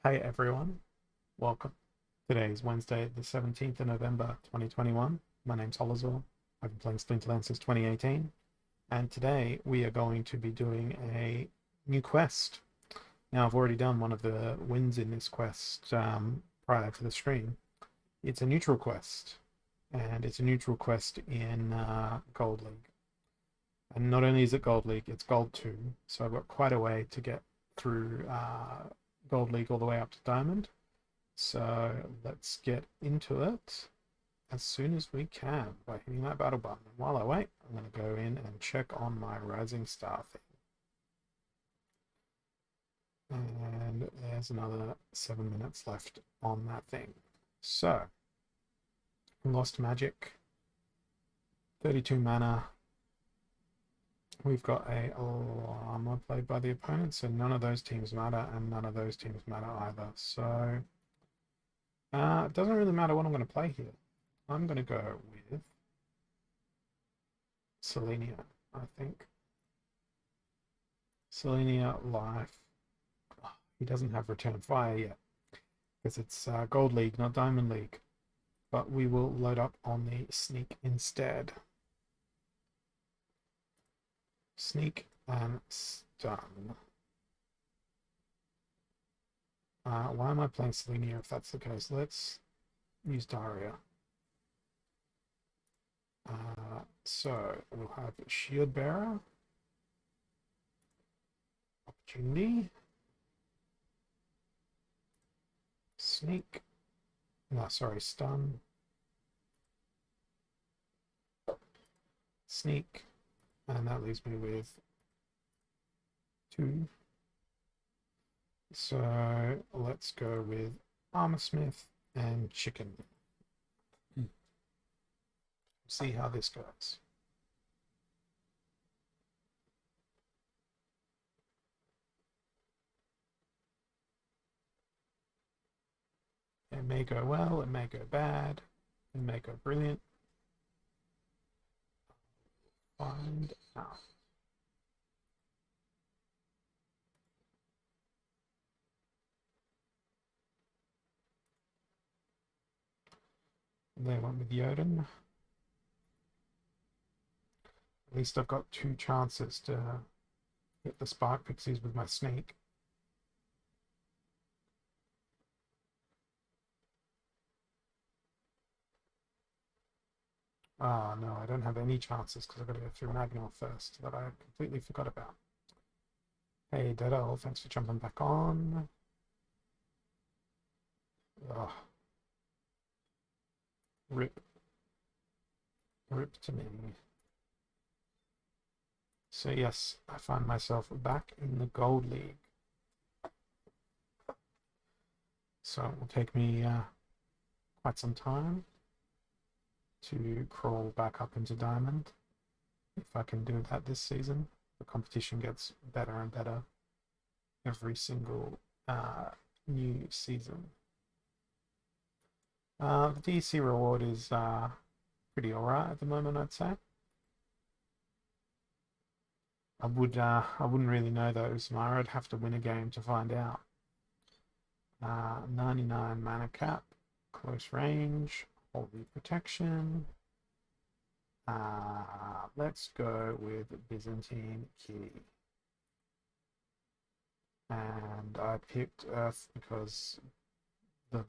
Hey everyone, welcome. Today is Wednesday, the 17th of November 2021. My name's Holliswell. I've been playing Splinterlands since 2018, and today we are going to be doing a new quest. Now, I've already done one of the wins in this quest prior to the stream. It's a neutral quest, and it's a neutral quest in Gold League. And not only is it Gold League, it's Gold 2, so I've got quite a way to get through Gold League all the way up to Diamond. So let's get into it as soon as we can by hitting that battle button. And while I wait, I'm going to go in and check on my Rising Star thing. And there's another 7 minutes left on that thing. So, Lost Magic, 32 mana. We've got a armor played by the opponent, so none of those teams matter, and none of those teams matter either. So, it doesn't really matter what I'm going to play here. I'm going to go with Selenia, I think. Selenia Life. Oh, he doesn't have Return Fire yet because it's Gold League, not Diamond League. But we will load up on the Sneak instead. Sneak and Stun. Why am I playing Selenia if that's the case? Let's use Daria. So we'll have Shield Bearer. Opportunity. Sneak. No, sorry, Stun. Sneak. And that leaves me with 2. So let's go with Armorsmith and Chicken. See how this goes. It may go well, it may go bad, it may go brilliant. Find out. They went with Jotun. At least I've got 2 chances to hit the Spark Pixies with my Snake. Ah, no, I don't have any chances because I've got to go through Magnor first that I completely forgot about. Hey, Deadel, thanks for jumping back on. Ugh. Rip. Rip to me. So yes, I find myself back in the Gold League. So it will take me quite some time to crawl back up into Diamond. If I can do that this season, the competition gets better and better every single new season. The DC reward is pretty alright at the moment, I'd say. I wouldn't really know though, Samara. I'd have to win a game to find out. 99 mana cap, close range, holy protection. Let's go with Byzantine Kitty. And I picked Earth because the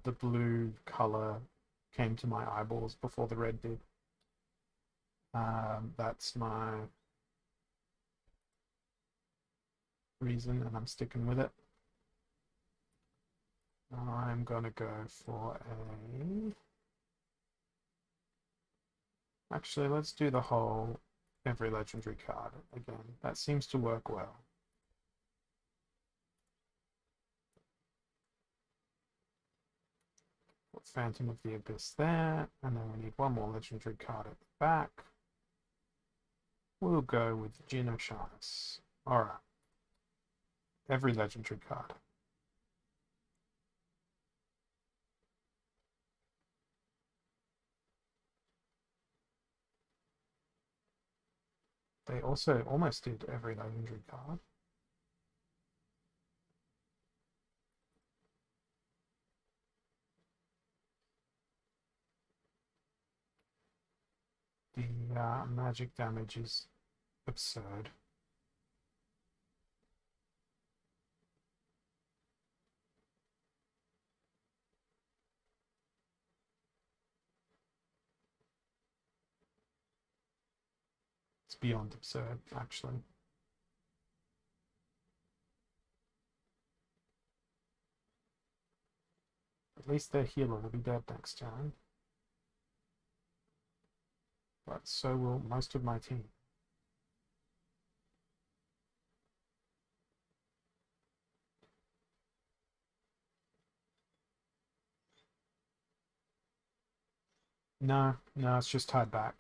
the blue color came to my eyeballs before the red did. That's my reason, and I'm sticking with it. I'm gonna go for a. Actually, let's do the whole every legendary card again. That seems to work well. Put Phantom of the Abyss there, and then we need one more legendary card at the back. We'll go with Jin O'Shaughnessy. Alright. Every legendary card. They also almost did every legendary card. The magic damage is absurd. It's beyond absurd, actually. At least their healer will be dead next turn. But so will most of my team. No, it's just tied back.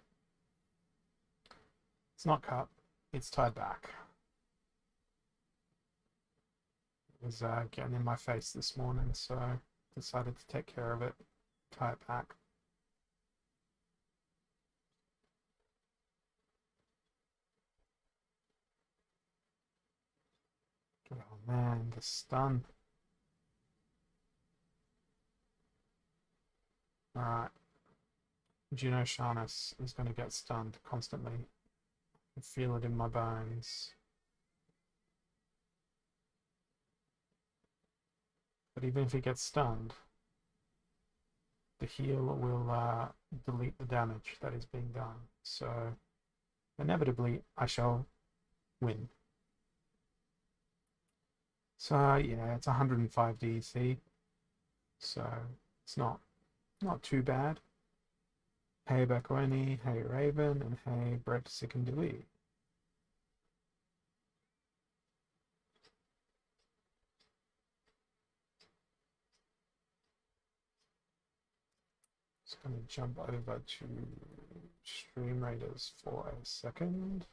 It's not cut, it's tied back. It was getting in my face this morning, so I decided to take care of it, tie it back. Oh man, the stun. Alright. Juno Sharnus is going to get stunned constantly. I feel it in my bones. But even if he gets stunned, the heal will delete the damage that is being done. So inevitably, I shall win. So yeah, it's 105 DC. So it's not too bad. Hey Bakweni, hey Raven, and hey Brett Sikandui. Just gonna jump over to Stream Raiders for a second.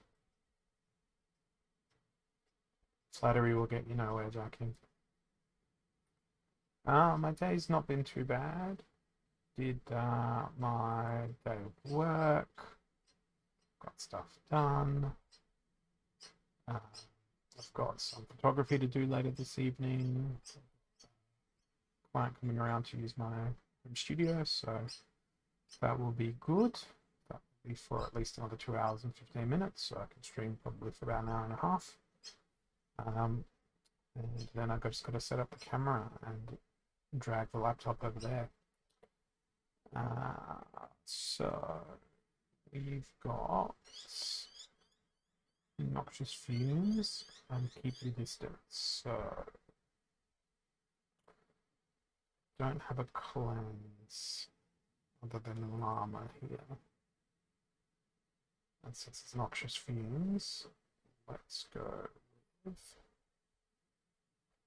Flattery will get you nowhere, Jacking. My day's not been too bad. Did my day of work. Got stuff done. I've got some photography to do later this evening. Client coming around to use my home studio, so that will be good. That will be for at least another 2 hours and 15 minutes, so I can stream probably for about an hour and a half. And then I've just got to set up the camera and drag the laptop over there. So we've got Noxious Fumes and Keep Your Distance. So don't have a cleanse other than Llama here. And since it's Noxious Fumes, let's go with...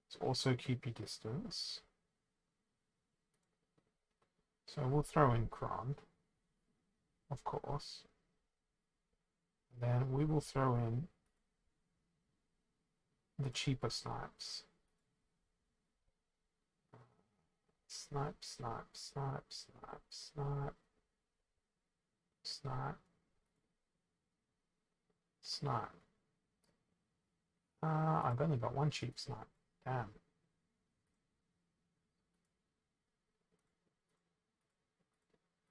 Let's also Keep Your Distance. So we'll throw in Kron, of course. And then we will throw in the cheaper snipes. Snipe, snipe, snipe, snipe, snipe. Snipe. Snipe. I've only got one cheap snipe. Damn.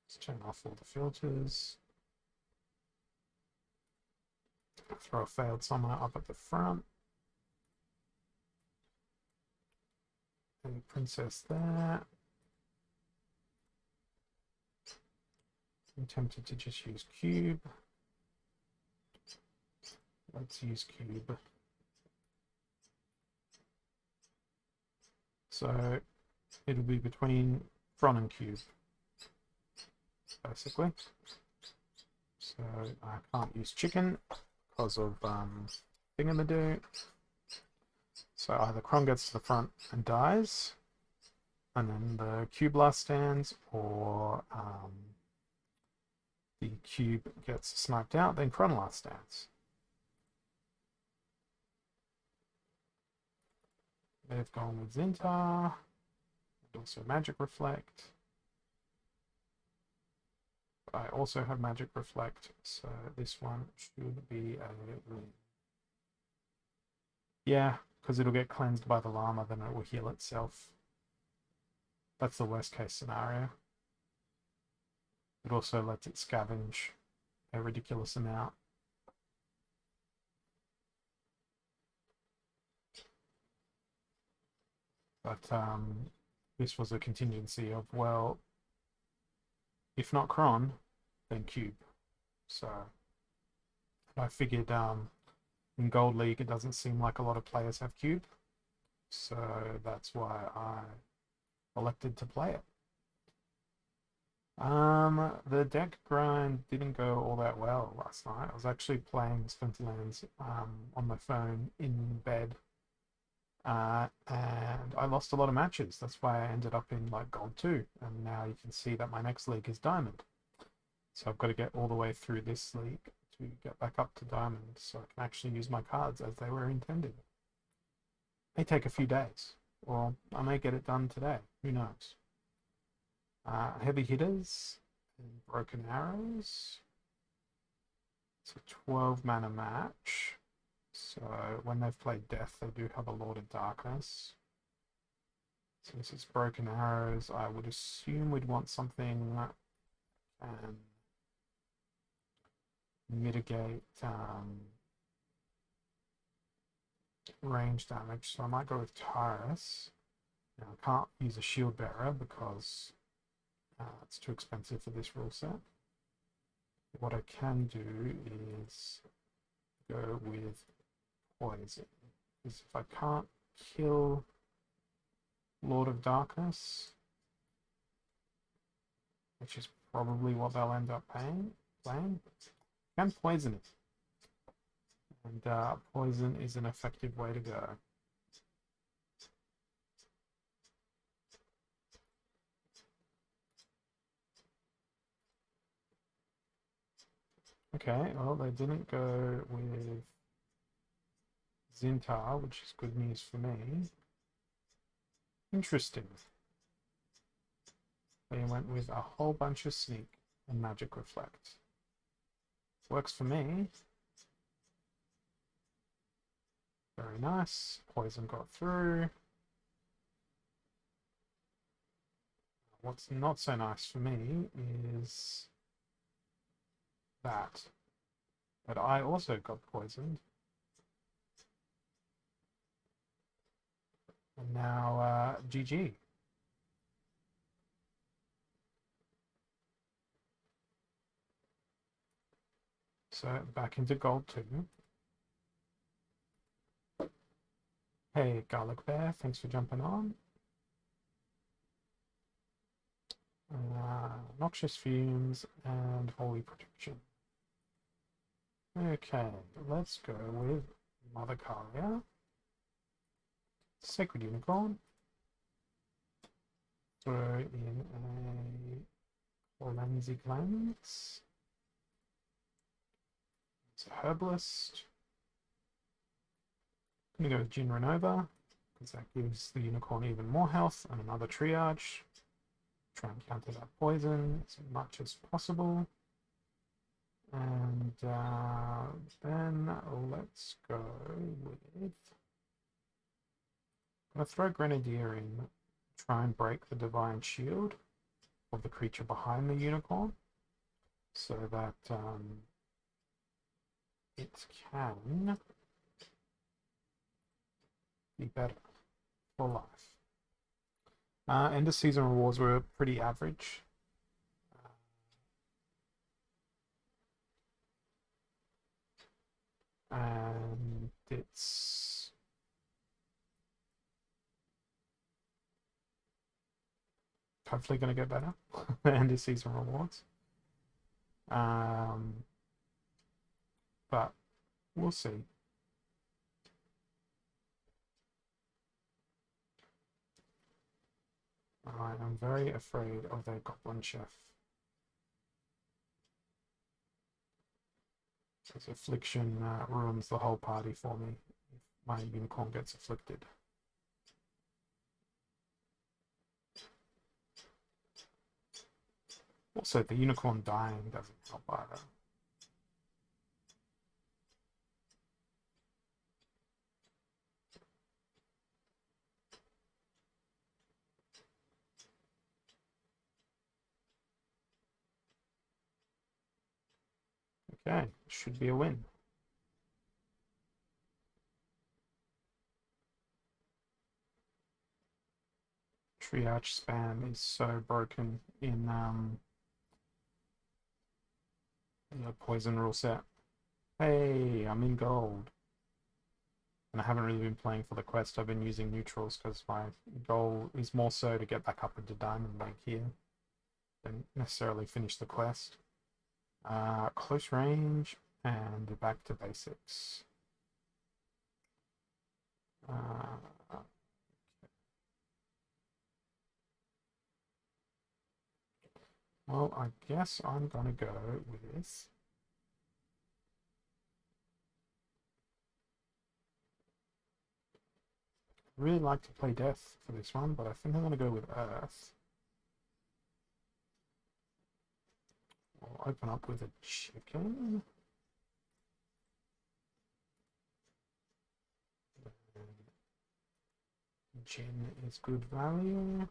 Let's turn off all the filters. Throw a failed summoner up at the front. And princess there. I'm tempted to just use cube. Let's use cube. So it'll be between front and cube, basically. So I can't use chicken because of thingamadoo. So either Kron gets to the front and dies, and then the cube last stands, or the cube gets sniped out, then Kron last stands. They've gone with Zintar, and also Magic Reflect. I also have Magic Reflect, so this one should be a win. Yeah, because it'll get cleansed by the llama, then it will heal itself. That's the worst case scenario. It also lets it scavenge a ridiculous amount. But this was a contingency of, well, if not Cron, then Cube. So I figured in Gold League it doesn't seem like a lot of players have Cube. So that's why I elected to play it. The deck grind didn't go all that well last night. I was actually playing Splinterlands on my phone in bed, and I lost a lot of matches. That's why I ended up in like Gold 2, and now you can see that my next league is Diamond. So I've got to get all the way through this league to get back up to Diamond, so I can actually use my cards as they were intended. It may take a few days, or I may get it done today. Who knows? Heavy hitters and broken arrows. It's a 12 mana match. So when they've played death, they do have a Lord of Darkness. Since it's broken arrows, I would assume we'd want something that can mitigate range damage. So I might go with Tyrus. Now I can't use a shield bearer because it's too expensive for this rule set. What I can do is go with poison. Because if I can't kill Lord of Darkness, which is probably what they'll end up playing, I can poison it. And poison is an effective way to go. Okay, well, they didn't go with Zintar, which is good news for me. Interesting. They went with a whole bunch of Sneak and Magic Reflect. Works for me. Very nice. Poison got through. What's not so nice for me is that. But I also got poisoned. And now GG. So back into Gold 2. Hey, Garlic Bear, thanks for jumping on. Noxious Fumes and Holy Protection. Okay, let's go with Mother Kalia. Sacred Unicorn. Throw in a Lenzy Glance. It's a Herbalist. I'm going to go with Jin Renova, because that gives the Unicorn even more health, and another Triage. Try and counter that poison as much as possible. And then let's go with... I'm going to throw Grenadier in, try and break the Divine Shield of the creature behind the Unicorn, so that it can be better for life. End of season rewards were pretty average. And it's hopefully going to get better. The end of season rewards. But we'll see. I am very afraid of their Goblin Chef. Because Affliction ruins the whole party for me if my Unicorn gets afflicted. Also, the Unicorn dying doesn't help either. Okay, should be a win. Triage spam is so broken in the poison rule set. Hey, I'm in gold. And I haven't really been playing for the quest. I've been using neutrals because my goal is more so to get back up into Diamond League here than necessarily finish the quest. Close range and back to basics. Well, I guess I'm gonna go with really like to play Death for this one, but I think I'm gonna go with Earth. We'll open up with a chicken. Gin is good value.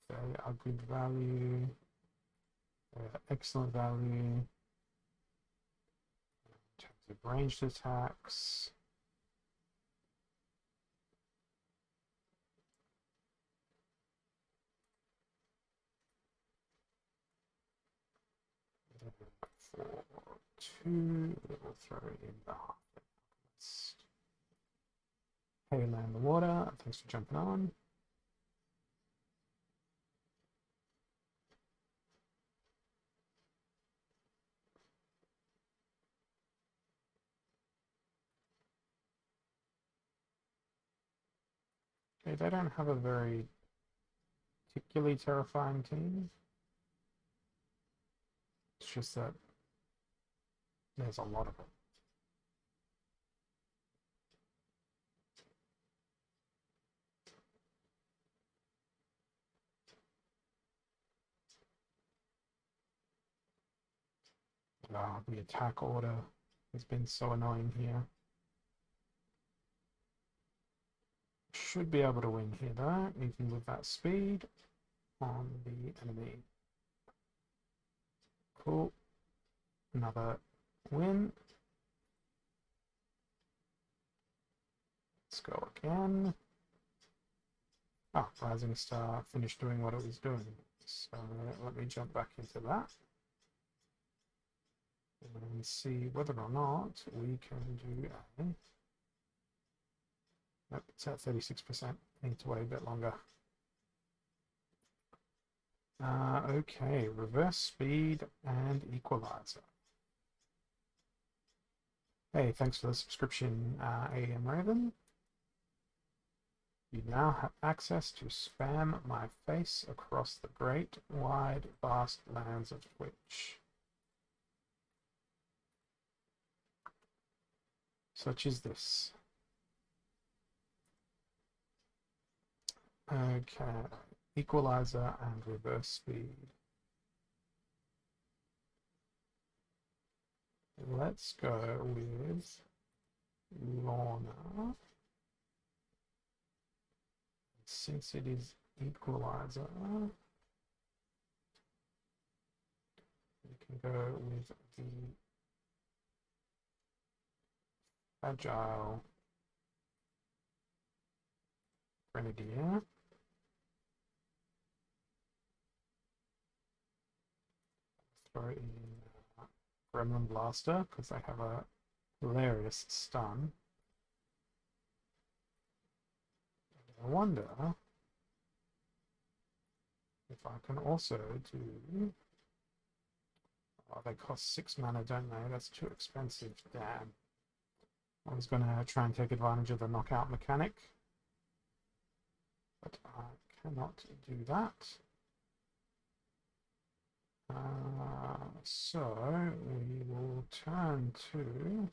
They are good value. They are excellent value. In terms of ranged attacks. For 2, we'll throw in the Harvest. Hey, land the water. Thanks for jumping on. Okay, they don't have a very particularly terrifying team. It's just that there's a lot of it. The attack order has been so annoying here. Should be able to win here though, even with that speed on the enemy. Cool. Another win. Let's go again. Rising Star finished doing what it was doing. So let me jump back into that and see whether or not we can do a... Nope, it's at 36%. Need to wait a bit longer. Okay, reverse speed and equalizer. Hey, thanks for the subscription, AM Raven. You now have access to spam my face across the great, wide, vast lands of Twitch. Such as this. Okay, equalizer and reverse speed. Let's go with Lorna. Since it is equalizer, we can go with the agile grenadier. Throw in Gremlin Blaster because they have a hilarious stun. I wonder if I can also do... Oh, they cost 6 mana, don't they? That's too expensive. Damn. I was going to try and take advantage of the knockout mechanic, but I cannot do that. So we will turn to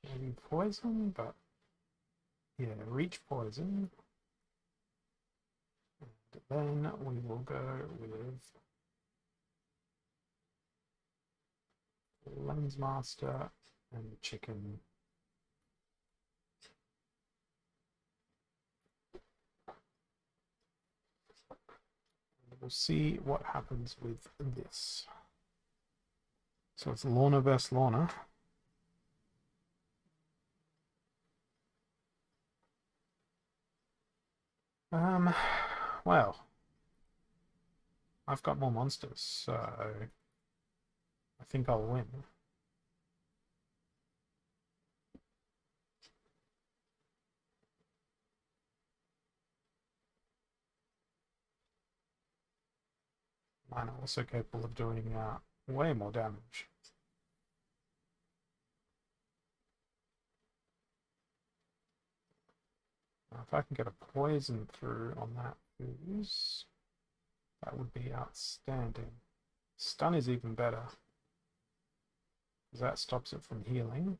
maybe poison, but yeah, reach poison. And then we will go with Lens Master and Chicken. we'll see what happens with this. So it's Lorna versus Lorna. Well, I've got more monsters, so I think I'll win. Mine are also capable of doing way more damage. Now, if I can get a poison through on that ooze, that would be outstanding. Stun is even better, because that stops it from healing.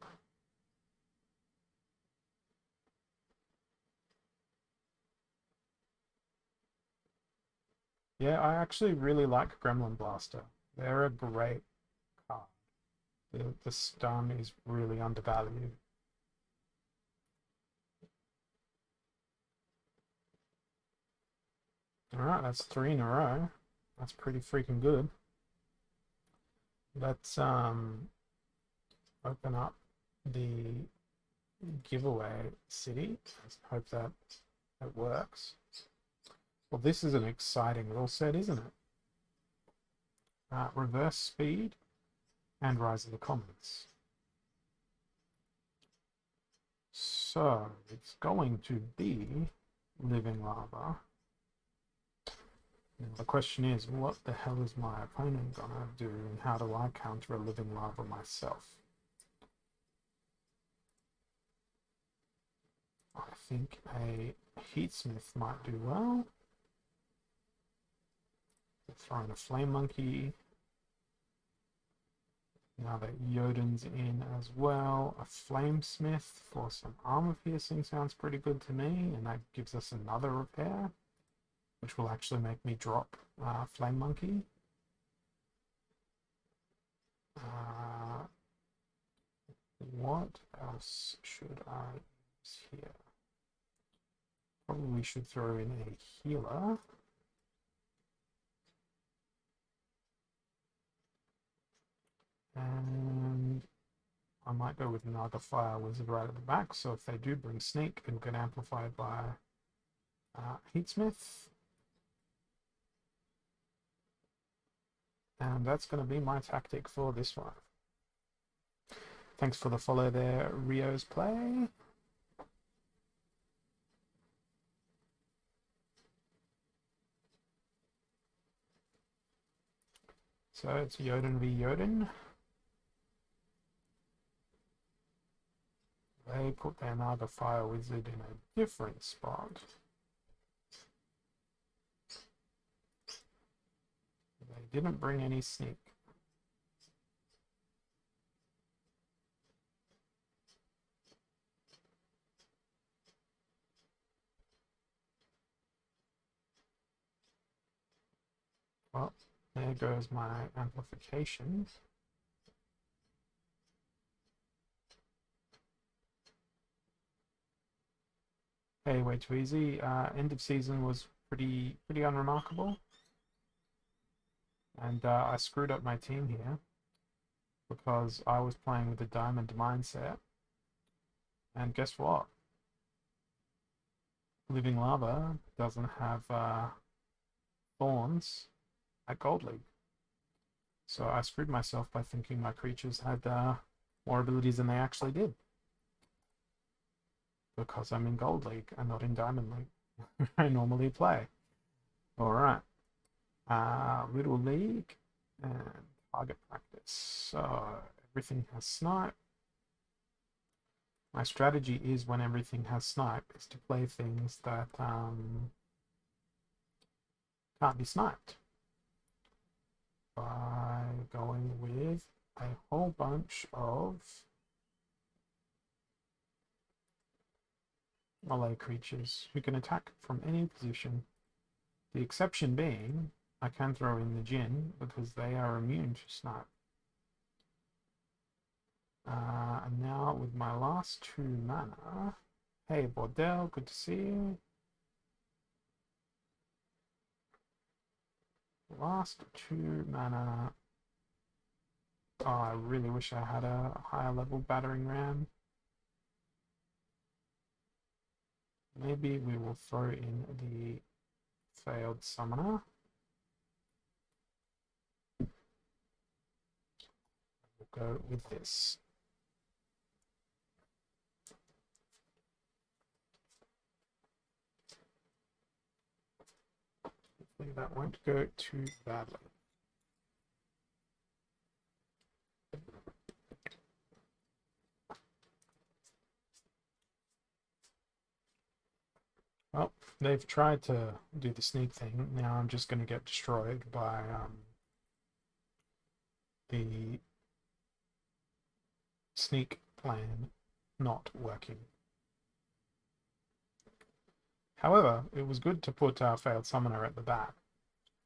Yeah, I actually really like Gremlin Blaster. They're a great card. The stun is really undervalued. Alright, that's 3 in a row. That's pretty freaking good. Let's open up the giveaway city. Let's hope that it works. Well, this is an exciting little set, isn't it? Reverse Speed and Rise of the Commons. So it's going to be Living Lava. Now the question is, what the hell is my opponent gonna do, and how do I counter a Living Lava myself? I think a Heatsmith might do well. Throw in a Flame Monkey. Now that Jotun's in as well, a Flamesmith for some armor piercing sounds pretty good to me, and that gives us another repair, which will actually make me drop Flame Monkey. What else should I use here? Probably should throw in a healer. And I might go with Naga Fire Wizard right at the back, so if they do bring Sneak, it'll get amplified by Heatsmith. And that's going to be my tactic for this one. Thanks for the follow there, Rio's Play. So it's Jotun v Jotun. They put their Naga Fire Wizard in a different spot. They didn't bring any Sneak. Well, there goes my amplification. Hey, way too easy. End of season was pretty unremarkable, and I screwed up my team here because I was playing with a diamond mindset, and guess what? Living Lava doesn't have thorns at Gold League, so I screwed myself by thinking my creatures had more abilities than they actually did. Because I'm in Gold League and not in Diamond League. I normally play. Alright. Little League and target practice. So everything has snipe. My strategy is, when everything has snipe, is to play things that can't be sniped. By going with a whole bunch of melee creatures who can attack from any position. The exception being, I can throw in the Jinn because they are immune to snipe. And now with my last 2 mana, hey Bordel, good to see you. Last 2 mana. Oh, I really wish I had a higher level battering ram. Maybe we will throw in the failed summoner. We'll go with this. Hopefully that won't go too badly. Well, they've tried to do the sneak thing. Now I'm just going to get destroyed by the sneak plan not working. However, it was good to put our failed summoner at the back,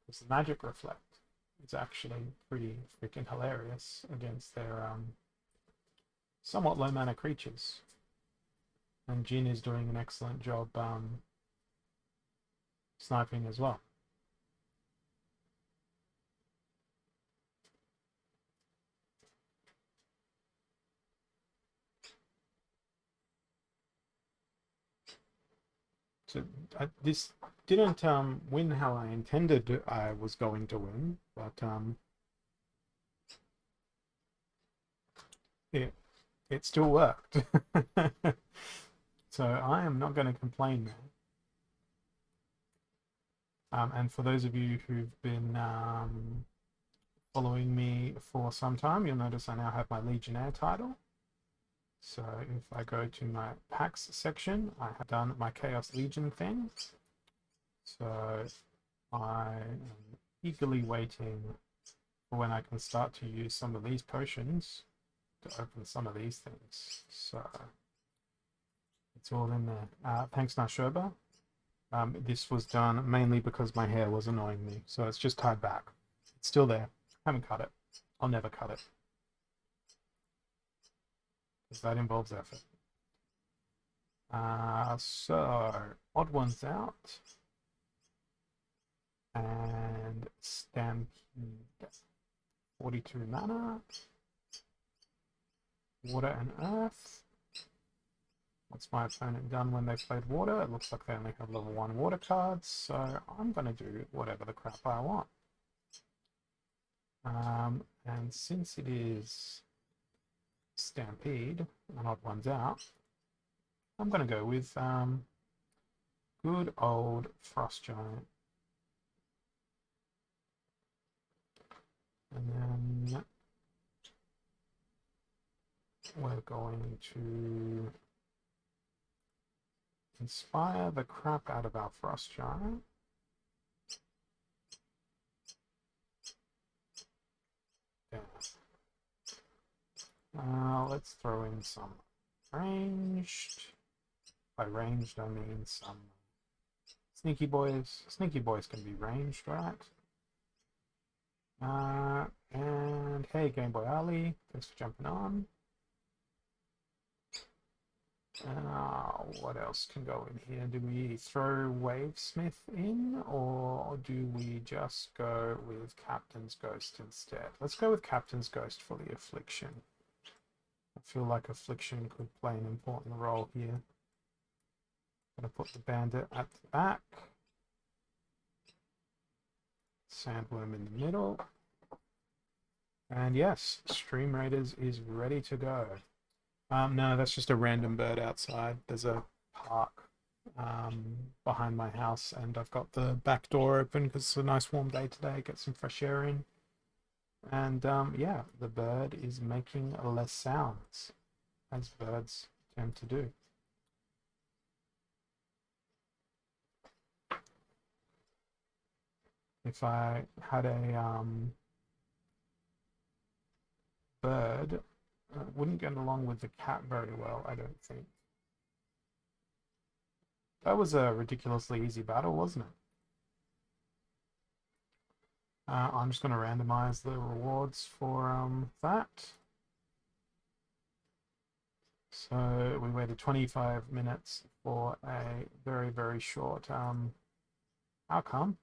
because the magic reflect is actually pretty freaking hilarious against their somewhat low mana creatures. And Jin is doing an excellent job sniping as well. So this didn't win how I intended I was going to win, but it still worked. So I am not going to complain now. And for those of you who've been following me for some time, you'll notice I now have my Legionnaire title. So if I go to my packs section, I have done my Chaos Legion thing. So I am eagerly waiting for when I can start to use some of these potions to open some of these things. So it's all in there. Thanks, Nashoba. This was done mainly because my hair was annoying me, so it's just tied back. It's still there. Haven't cut it. I'll never cut it, because that involves effort. So odd ones out, and Stampede. 42 mana. Water and Earth. What's my opponent done when they played water? It looks like they only have level 1 water cards, so I'm going to do whatever the crap I want. And since it is Stampede, and odd ones out, I'm going to go with good old Frost Giant. And then we're going to inspire the crap out of our Frost Giant. Let's throw in some ranged. By ranged, I mean some sneaky boys. Sneaky boys can be ranged, right? And hey, Game Boy Ali, thanks for jumping on. What else can go in here? Do we throw Wavesmith in, or do we just go with Captain's Ghost instead? Let's go with Captain's Ghost for the Affliction. I feel like Affliction could play an important role here. Gonna put the Bandit at the back. Sandworm in the middle. And yes, Stream Raiders is ready to go. No, that's just a random bird outside. There's a park behind my house, and I've got the back door open because it's a nice warm day today. Get some fresh air in. And yeah, the bird is making less sounds, as birds tend to do. If I had a bird, it wouldn't get along with the cat very well, I don't think. That was a ridiculously easy battle, wasn't it? I'm just going to randomize the rewards for that. So we waited 25 minutes for a very, very short outcome.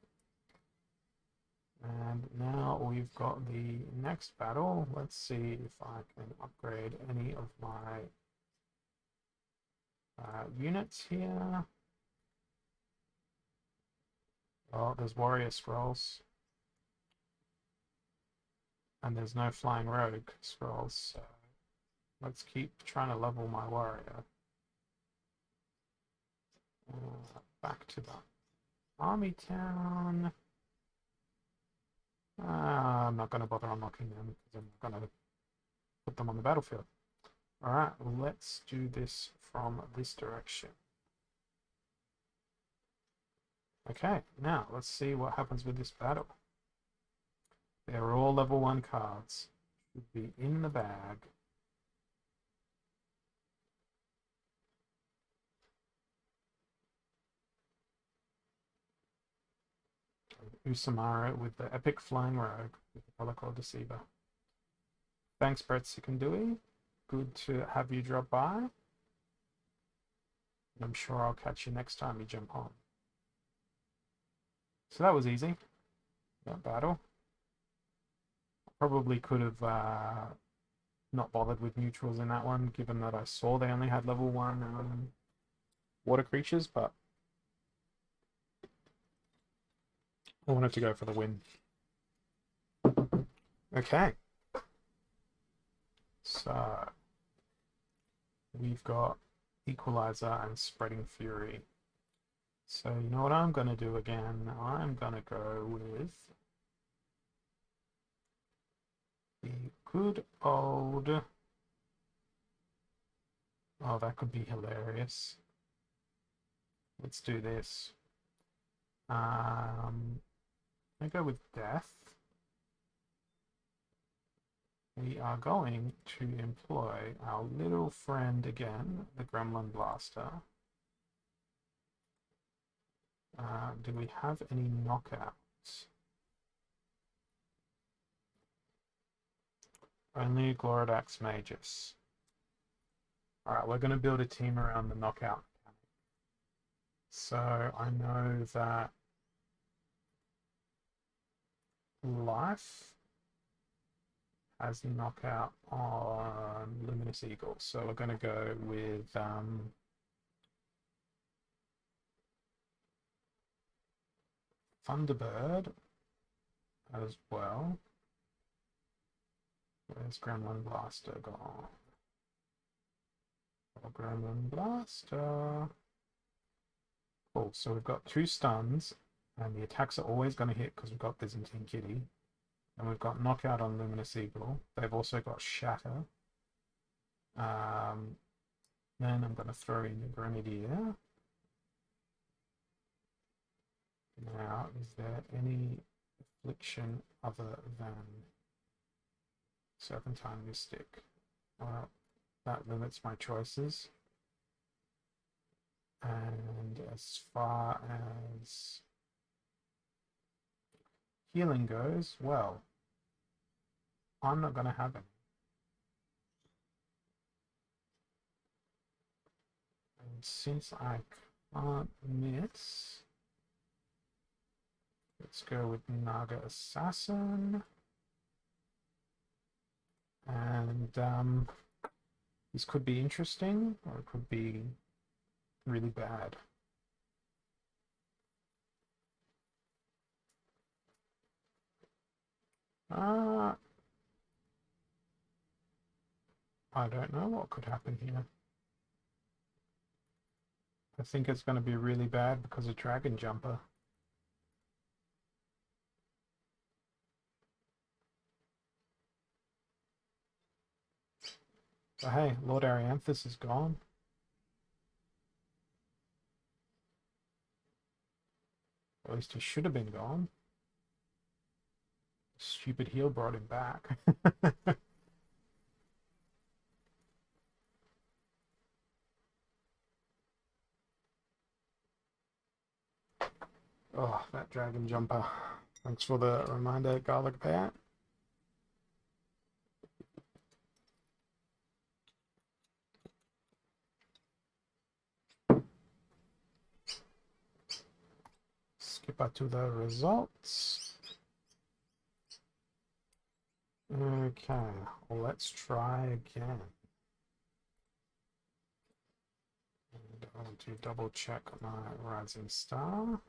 And now we've got the next battle. Let's see if I can upgrade any of my units here. Oh, there's warrior scrolls. And there's no flying rogue scrolls, so let's keep trying to level my warrior. Back to the army town. I'm not going to bother unlocking them because I'm not going to put them on the battlefield. Alright, let's do this from this direction. Okay, now let's see what happens with this battle. They're all level 1 cards. Should be in the bag. Usamara with the epic flying rogue with the Polyclaw Deceiver. Thanks, Brett Sikandui. Good to have you drop by. I'm sure I'll catch you next time you jump on. So that was easy. That battle. Probably could have not bothered with neutrals in that one, given that I saw they only had level 1 water creatures, but I wanted to go for the win. Okay. So we've got Equalizer and Spreading Fury. So you know what I'm going to do again? I'm going to go with the good old... Oh, that could be hilarious. Let's do this. I go with Death. We are going to employ our little friend again, the Gremlin Blaster. Do we have any knockouts? Only Gloridax Magus. Alright, we're going to build a team around the knockout mechanic. So I know that Life has knockout on Luminous Eagle. So we're going to go with Thunderbird as well. Where's Gremlin Blaster gone? Oh, Gremlin Blaster. Cool, so we've got 2 stuns, and the attacks are always going to hit because we've got Byzantine Kitty. And we've got Knockout on Luminous Eagle. They've also got Shatter. Then I'm going to throw in the Grenadier. Now, is there any affliction other than Serpentine Mystic? Well, that limits my choices. And as far as healing goes, well, I'm not going to have any. And since I can't miss, let's go with Naga Assassin. And this could be interesting, or it could be really bad. I don't know what could happen here. I think it's going to be really bad because of Dragon Jumper. But hey, Lord Arianthus is gone. At least he should have been gone. Stupid heal brought him back. Oh, that Dragon Jumper. Thanks for the reminder, Garlic Pat. Skip out to the results. Okay, well, let's try again. And I want to double check my rising star.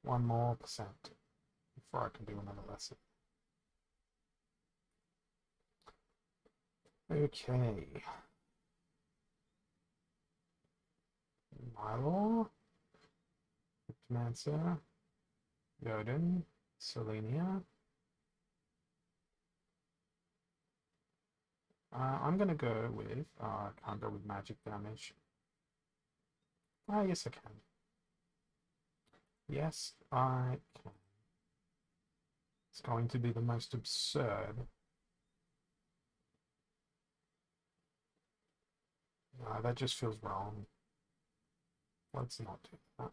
One more percent before I can do another lesson. Okay. Milo, Cryptomancer, Yoden, Selenia. I'm gonna go with, I can't go with magic damage. Ah, yes I can. Yes, I can. It's going to be the most absurd. That just feels wrong. Let's not do that.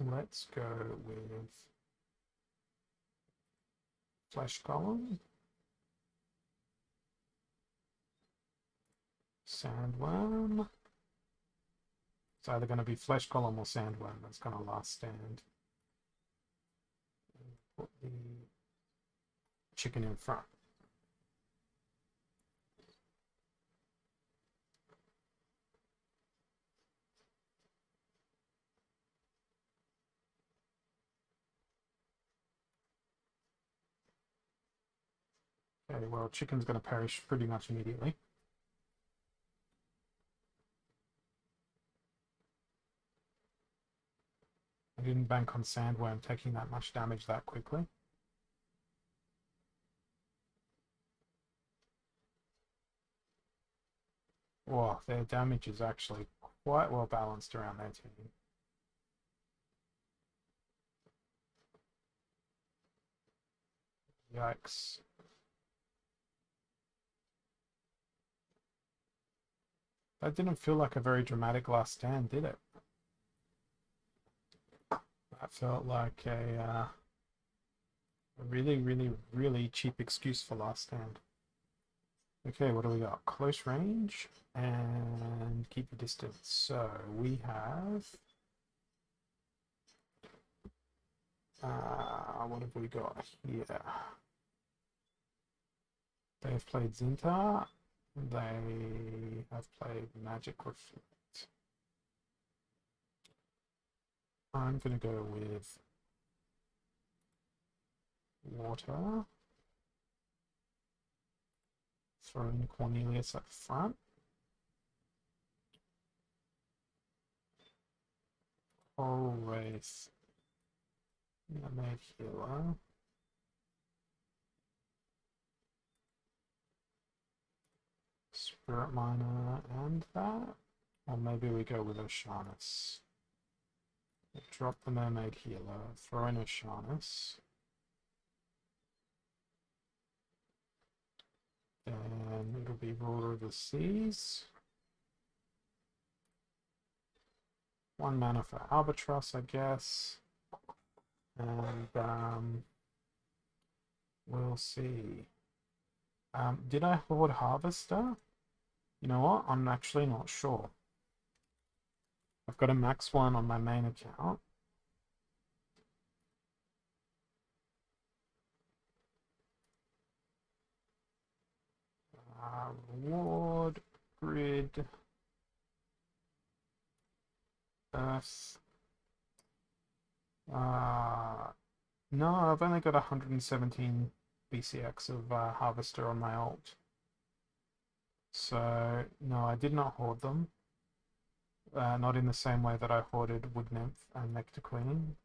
Let's go with Flesh Golem, Sandworm. It's either going to be Flesh Golem or Sandworm that's going to last stand. Put the chicken in front. Okay, well, chicken's going to perish pretty much immediately. I didn't bank on Sandworm taking that much damage that quickly. Wow, their damage is actually quite well balanced around their team. Yikes. That didn't feel like a very dramatic last stand, did it? That felt like a really, really, really cheap excuse for last stand. Okay, what do we got? Close range and keep your distance. So we have... what have we got here? They've played Zintar. They have played Magic Reflect. I'm going to go with Water. Throw in Cornelius up front. Coral Wraith. Mermaid Healer. Spirit Miner and that. Or maybe we go with Oshanus. Drop the Mermaid Healer, throw in Oshanus. Then it'll be Ruler of the Seas. 1 mana for Albatross, I guess. And we'll see. Did I hoard Harvester? You know what? I'm actually not sure. I've got a max 1 on my main account. Reward, Grid, Earth. No, I've only got 117 BCX of Harvester on my alt. So, no, I did not hoard them. Not in the same way that I hoarded Wood Nymph and Nectar Queen.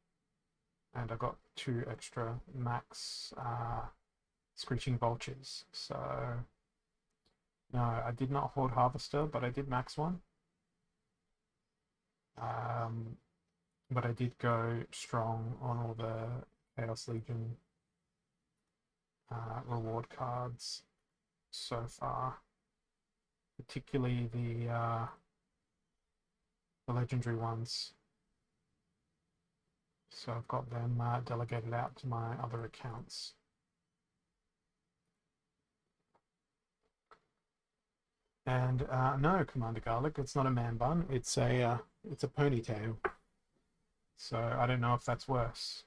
And I got 2 extra max Screeching Vultures. So, no, I did not hoard Harvester, but I did max 1. But I did go strong on all the Chaos Legion reward cards so far, particularly the legendary ones. So I've got them delegated out to my other accounts. And no, Commander Garlic, it's not a man bun. It's a ponytail. So I don't know if that's worse.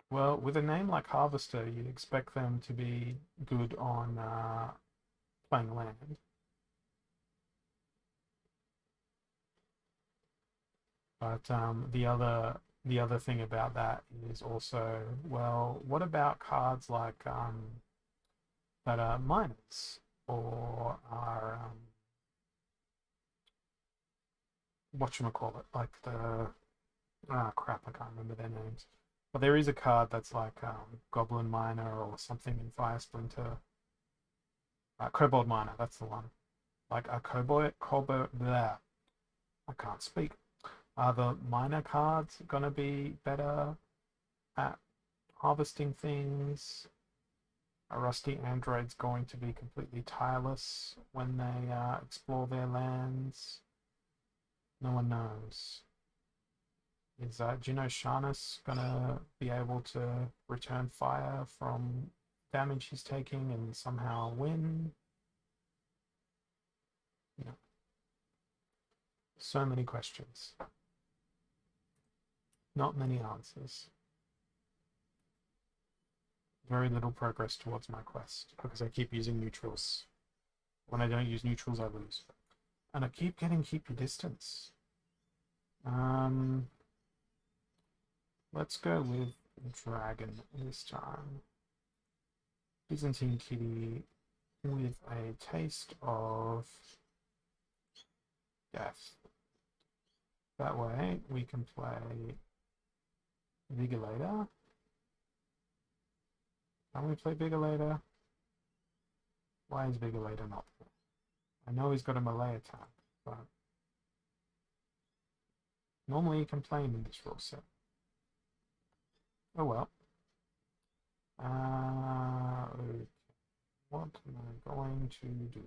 Well, with a name like Harvester, you'd expect them to be good on playing land. But the other thing about that is also, well, what about cards like that are minors, or whatchamacallit, like the crap, I can't remember their names. But there is a card that's like Goblin Miner or something in Fire Splinter. Kobold Miner, that's the one. Like a Kobold there. I can't speak. Are the miner cards gonna be better at harvesting things? Are rusty androids going to be completely tireless when they explore their lands? No one knows. Is Gino Sharnus gonna be able to return fire from damage he's taking and somehow win? You know, so many questions, not many answers. Very little progress towards my quest because I keep using neutrals. When I don't use neutrals, I lose. And I keep getting keep your distance. Let's go with Dragon this time. Byzantine Kitty with a taste of death. That way we can play Vigilator. Can we play Vigilator? Why is Vigilator not there? I know he's got a melee attack, but normally you can play him in this rule set. Oh well. Okay. What am I going to do?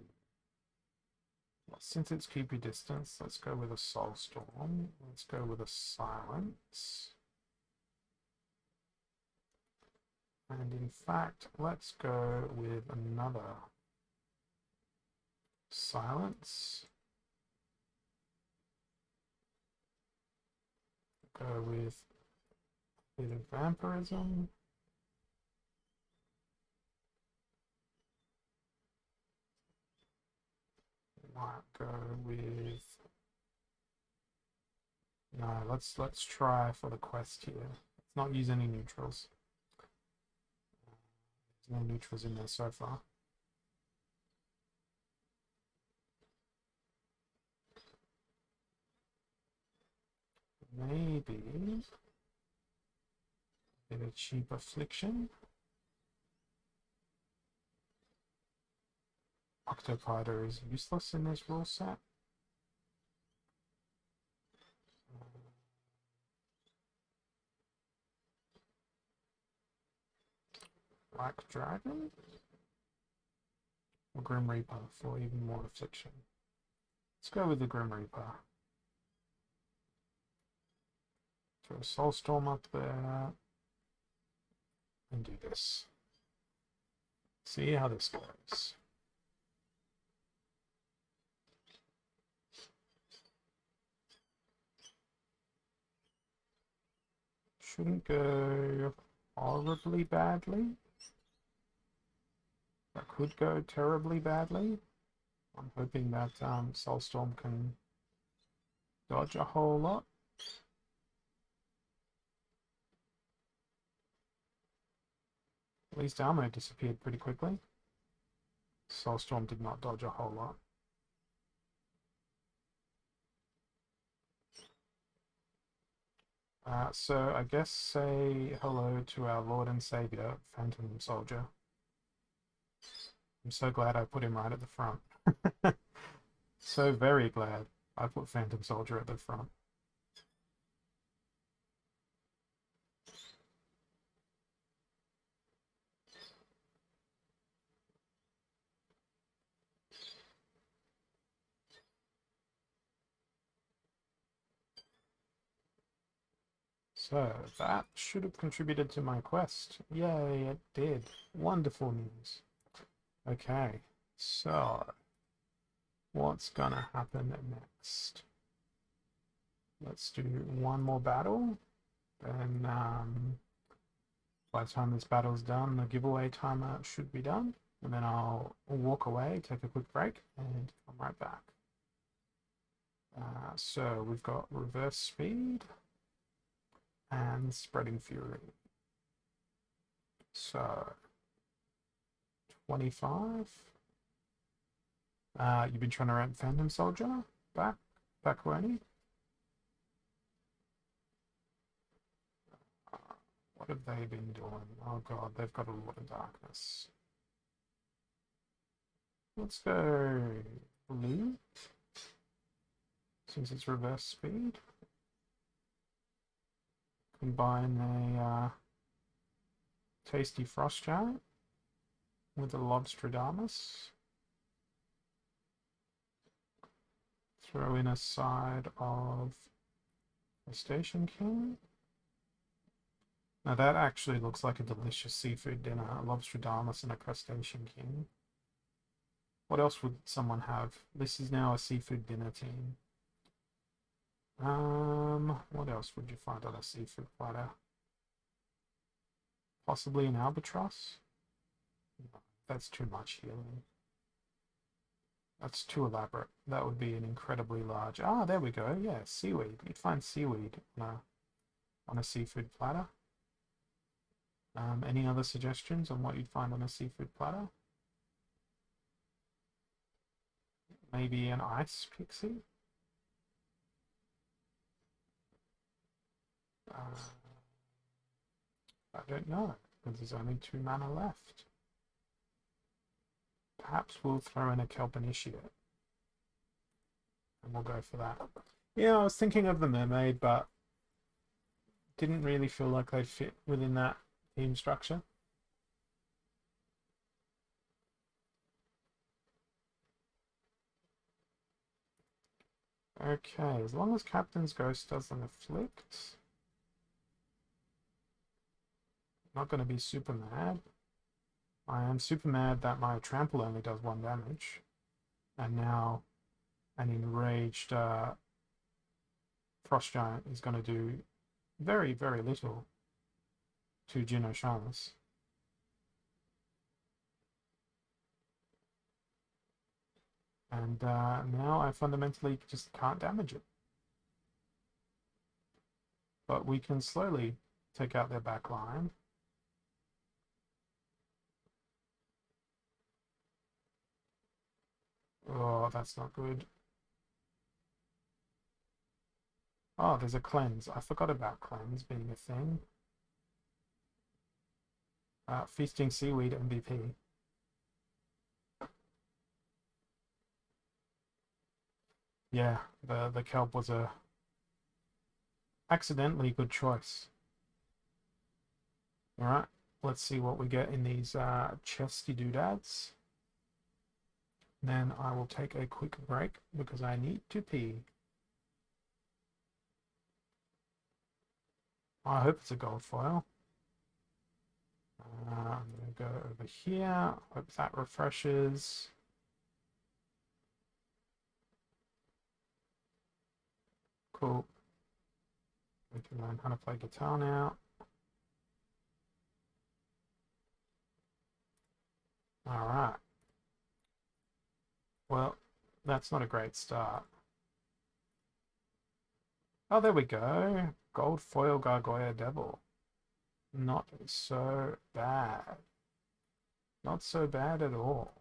Well, since it's keep your distance, let's go with a Soulstorm. Let's go with a Silence. And in fact, let's go with another Silence. Go with a bit of Vampirism. Might go with no. Let's try for the quest here. Let's not use any neutrals. There's no neutrals in there so far. Maybe a bit of cheap Affliction. Octopider is useless in this rule set. Black Dragon? Or Grim Reaper for even more Affliction. Let's go with the Grim Reaper. Throw a Soulstorm up there. And do this. See how this goes. Shouldn't go horribly badly. That could go terribly badly. I'm hoping that Soulstorm can dodge a whole lot. At least Almo disappeared pretty quickly. Soulstorm did not dodge a whole lot. So I guess say hello to our Lord and Savior, Phantom Soldier. I'm so glad I put him right at the front. So very glad I put Phantom Soldier at the front. So that should have contributed to my quest. Yay, it did. Wonderful news. Okay, so what's gonna happen next? Let's do one more battle. Then by the time this battle's done, the giveaway timer should be done. And then I'll walk away, take a quick break, and come right back. So we've got reverse speed and spreading fury. So 25. You've been trying to ramp Phantom Soldier back, Wenny. What have they been doing? Oh god, they've got a lot of darkness. Let's go blue, since it's reverse speed. Combine a tasty frost giant with a Lobstradamus. Throw in a side of a Station King. Now that actually looks like a delicious seafood dinner. A Lobstradamus and a Crustacean King. What else would someone have? This is now a seafood dinner team. What else would you find on a seafood platter? Possibly an albatross? No, that's too much healing. That's too elaborate. That would be an incredibly large... Ah, there we go. Yeah, seaweed. You'd find seaweed on a seafood platter. Any other suggestions on what you'd find on a seafood platter? Maybe an ice pixie? I don't know, because there's only 2 mana left. Perhaps we'll throw in a Kelp Initiate. And we'll go for that. Yeah, I was thinking of the mermaid, but didn't really feel like they'd fit within that team structure. Okay, as long as Captain's Ghost doesn't afflict, I'm not going to be super mad. I am super mad that my trample only does 1 damage, and now an enraged Frost Giant is going to do very, very little to Jin Oshamas. And now I fundamentally just can't damage it. But we can slowly take out their back line. Oh, that's not good. Oh, there's a cleanse. I forgot about cleanse being a thing. Feasting Seaweed MVP. Yeah, the kelp was a accidentally good choice. Alright, let's see what we get in these chesty doodads. Then I will take a quick break because I need to pee. I hope it's a gold foil. I'm going to go over here. Hope that refreshes. Cool. We can learn how to play guitar now. Alright. Well, that's not a great start. Oh, there we go. Gold foil Gargoyle Devil. Not so bad. Not so bad at all.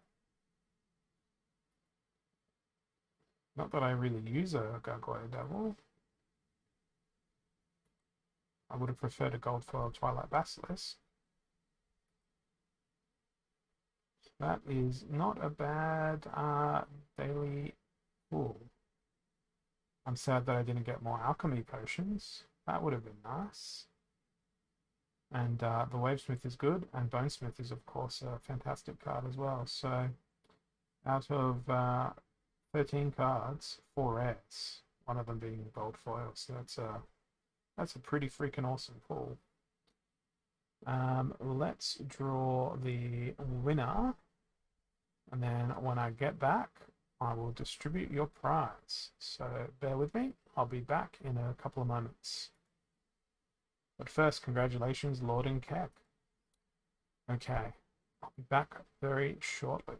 Not that I really use a Gargoyle Devil. I would have preferred a gold foil Twilight Basilisk. That is not a bad daily pool. I'm sad that I didn't get more alchemy potions. That would have been nice. And the Wavesmith is good, and Bonesmith is of course a fantastic card as well. So out of 13 cards, 4 rares, one of them being gold foil. So That's a pretty freaking awesome pull. Let's draw the winner, and then when I get back, I will distribute your prize. So bear with me. I'll be back in a couple of moments. But first, congratulations, Lord and Keck. Okay, I'll be back very shortly.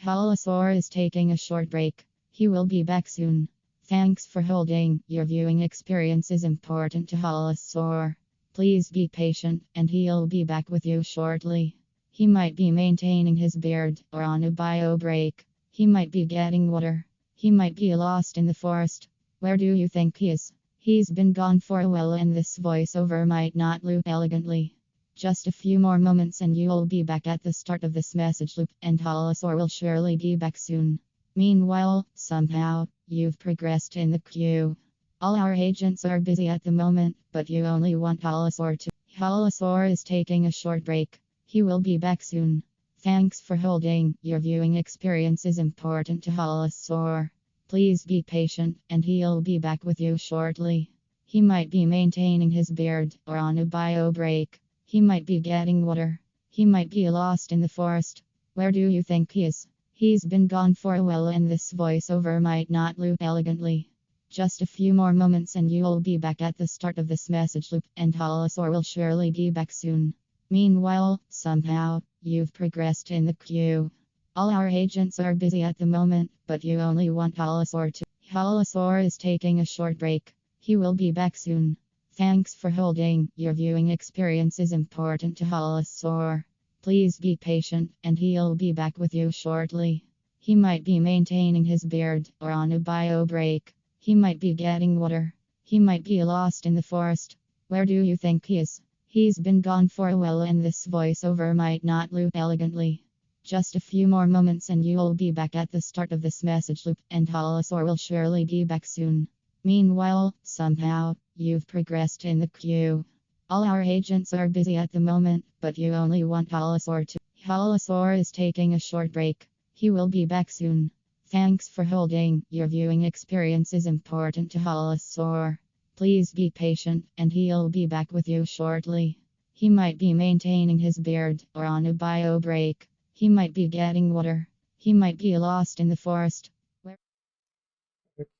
Holosaur is taking a short break. He will be back soon. Thanks for holding. Your viewing experience is important to Holosaur. Please be patient, and he'll be back with you shortly. He might be maintaining his beard or on a bio break. He might be getting water. He might be lost in the forest. Where do you think he is? He's been gone for a while, and this voiceover might not loop elegantly. Just a few more moments and you'll be back at the start of this message loop, and Holosaur will surely be back soon. Meanwhile, somehow, you've progressed in the queue. All our agents are busy at the moment, but you only want Holosaur to. Holosaur is taking a short break. He will be back soon. Thanks for holding. Your viewing experience is important to Holosaur. Please be patient, and he'll be back with you shortly. He might be maintaining his beard or on a bio break. He might be getting water. He might be lost in the forest. Where do you think he is? He's been gone for a while, and this voiceover might not loop elegantly. Just a few more moments and you'll be back at the start of this message loop, and Holosaur will surely be back soon. Meanwhile, somehow, you've progressed in the queue. All our agents are busy at the moment, but you only want Holosaur to. Holosaur is taking a short break. He will be back soon. Thanks for holding. Your viewing experience is important to Holosaur. Please be patient, and he'll be back with you shortly. He might be maintaining his beard or on a bio break. He might be getting water. He might be lost in the forest. Where do you think he is? He's been gone for a while, and this voiceover might not loop elegantly. Just a few more moments and you'll be back at the start of this message loop, and Holosaur will surely be back soon. Meanwhile, somehow, you've progressed in the queue. All our agents are busy at the moment, but you only want Holosaur to. Holosaur is taking a short break. He will be back soon. Thanks for holding. Your viewing experience is important to Holosaur. Please be patient, and he'll be back with you shortly. He might be maintaining his beard or on a bio break. He might be getting water. He might be lost in the forest.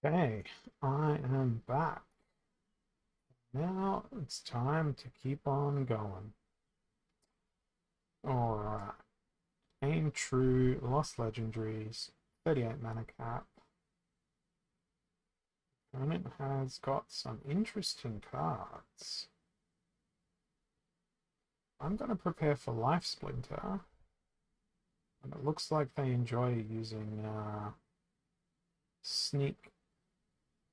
Okay, I am back. Now it's time to keep on going. Alright. Aim True, Lost Legendaries, 38 mana cap. Opponent has got some interesting cards. I'm going to prepare for Life Splinter. And it looks like they enjoy using Sneak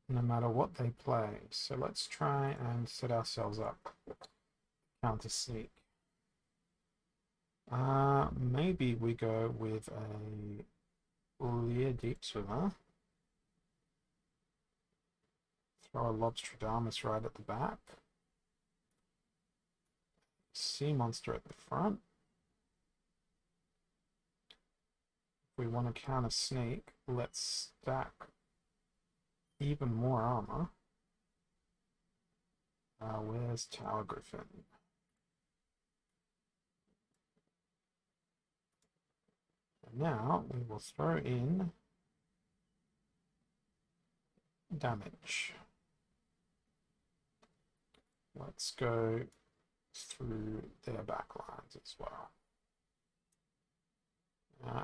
no matter what they play. So let's try and set ourselves up. Counter Sneak. Maybe we go with a Leer Deep Swimmer. Throw a Lobstradamus right at the back. Sea Monster at the front. If we want to counter Sneak, let's stack even more armor. Where's Tower Griffin? And now we will throw in damage. Let's go through their backlines as well.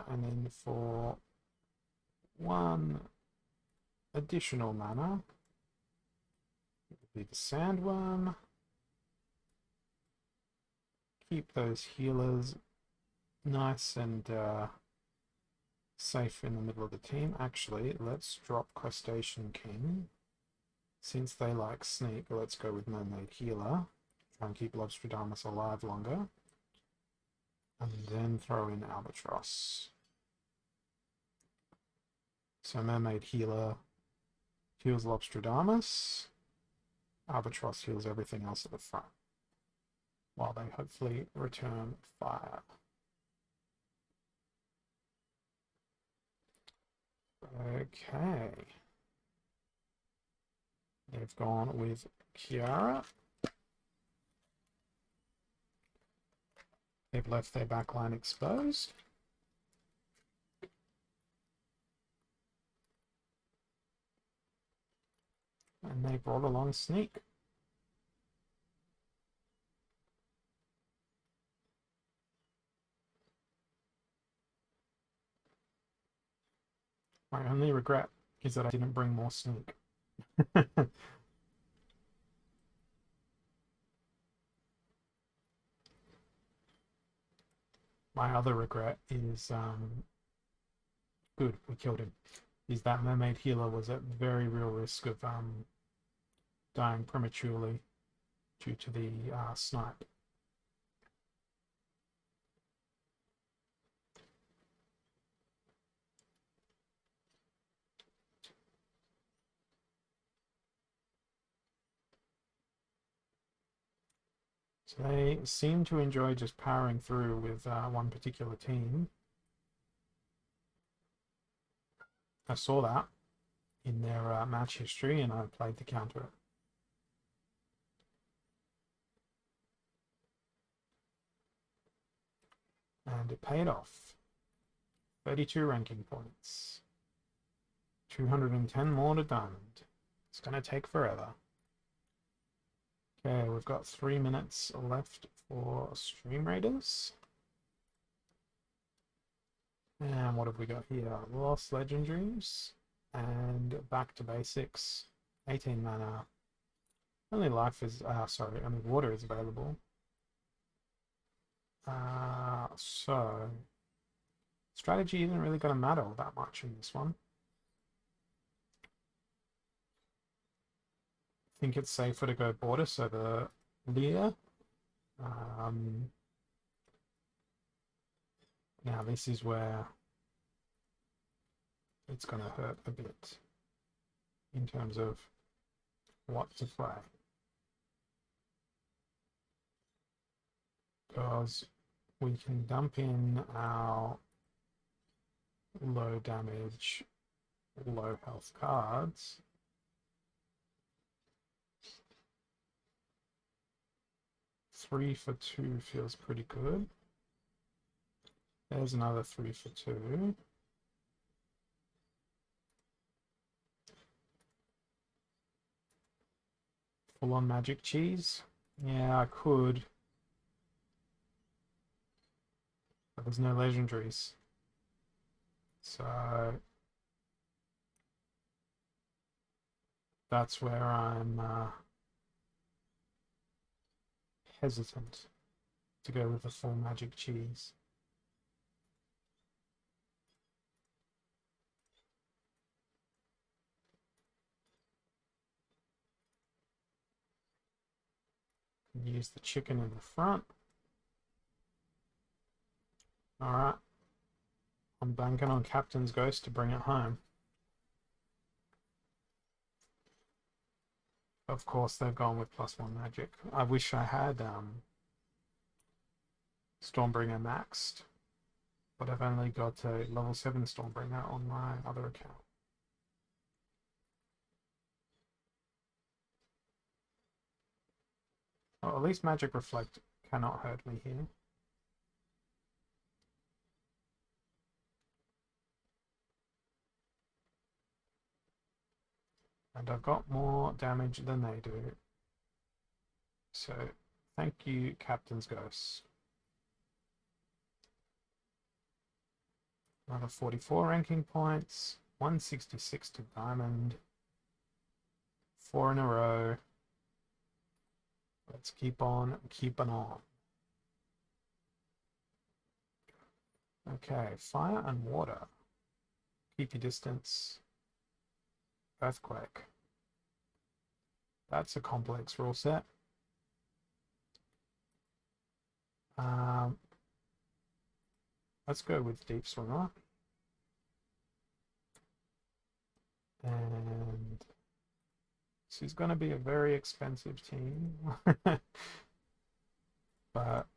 And then for one additional mana, it would be the Sandworm. Keep those healers nice and safe in the middle of the team. Actually, let's drop Crustacean King. Since they like Sneak, let's go with Mermaid Healer. Try and keep Lobstradamus alive longer. And then throw in Albatross. So Mermaid Healer heals Lobstradamus. Albatross heals everything else at the front, while they hopefully return fire. Okay. They've gone with Kiara. They've left their backline exposed. And they brought along Sneak. My only regret is that I didn't bring more Sneak. My other regret is, good, we killed him, is that Mermaid Healer was at very real risk of dying prematurely due to the snipe. So they seem to enjoy just powering through with one particular team. I saw that in their match history and I played to counter it. And it paid off. 32 ranking points. 210 more to diamond. It's going to take forever. Okay, we've got 3 minutes left for Stream Raiders. And what have we got here? Lost Legendaries and Back to Basics. 18 mana. Only life is, only water is available. So strategy isn't really going to matter all that much in this one. I think it's safer to go Bortus over Lear. Now this is where it's going to hurt a bit in terms of what to play. Because we can dump in our low damage, low health cards. Three for 2 feels pretty good. There's another 3 for 2. Full on magic cheese. Yeah, I could. But there's no legendaries. So that's where I'm hesitant to go with the full magic cheese. Use the chicken in the front. Alright. I'm banking on Captain's Ghost to bring it home. Of course, they've gone with +1 magic. I wish I had Stormbringer maxed, but I've only got a level 7 Stormbringer on my other account. Well, at least Magic Reflect cannot hurt me here. And I've got more damage than they do. So, thank you, Captain's Ghost. Another 44 ranking points, 166 to diamond, 4 in a row. Let's keep on keeping on. Okay, fire and water. Keep your distance. Earthquake. That's a complex rule set. Let's go with Deep Swimmer. And this is going to be a very expensive team. But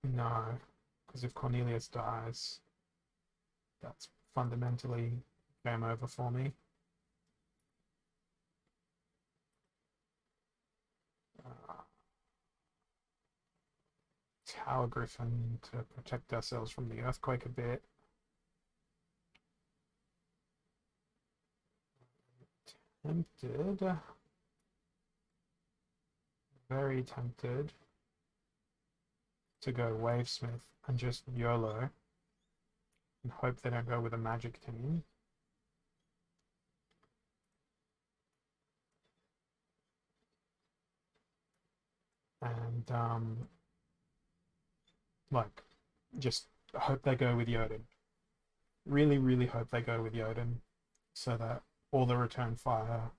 no, because if Cornelius dies, that's fundamentally game over for me. Tower Griffin to protect ourselves from the earthquake a bit. Tempted. Very tempted to go Wavesmith and just YOLO and hope they don't go with a magic team. And like just hope they go with Jotun. Really, really hope they go with Jotun so that all the return fire,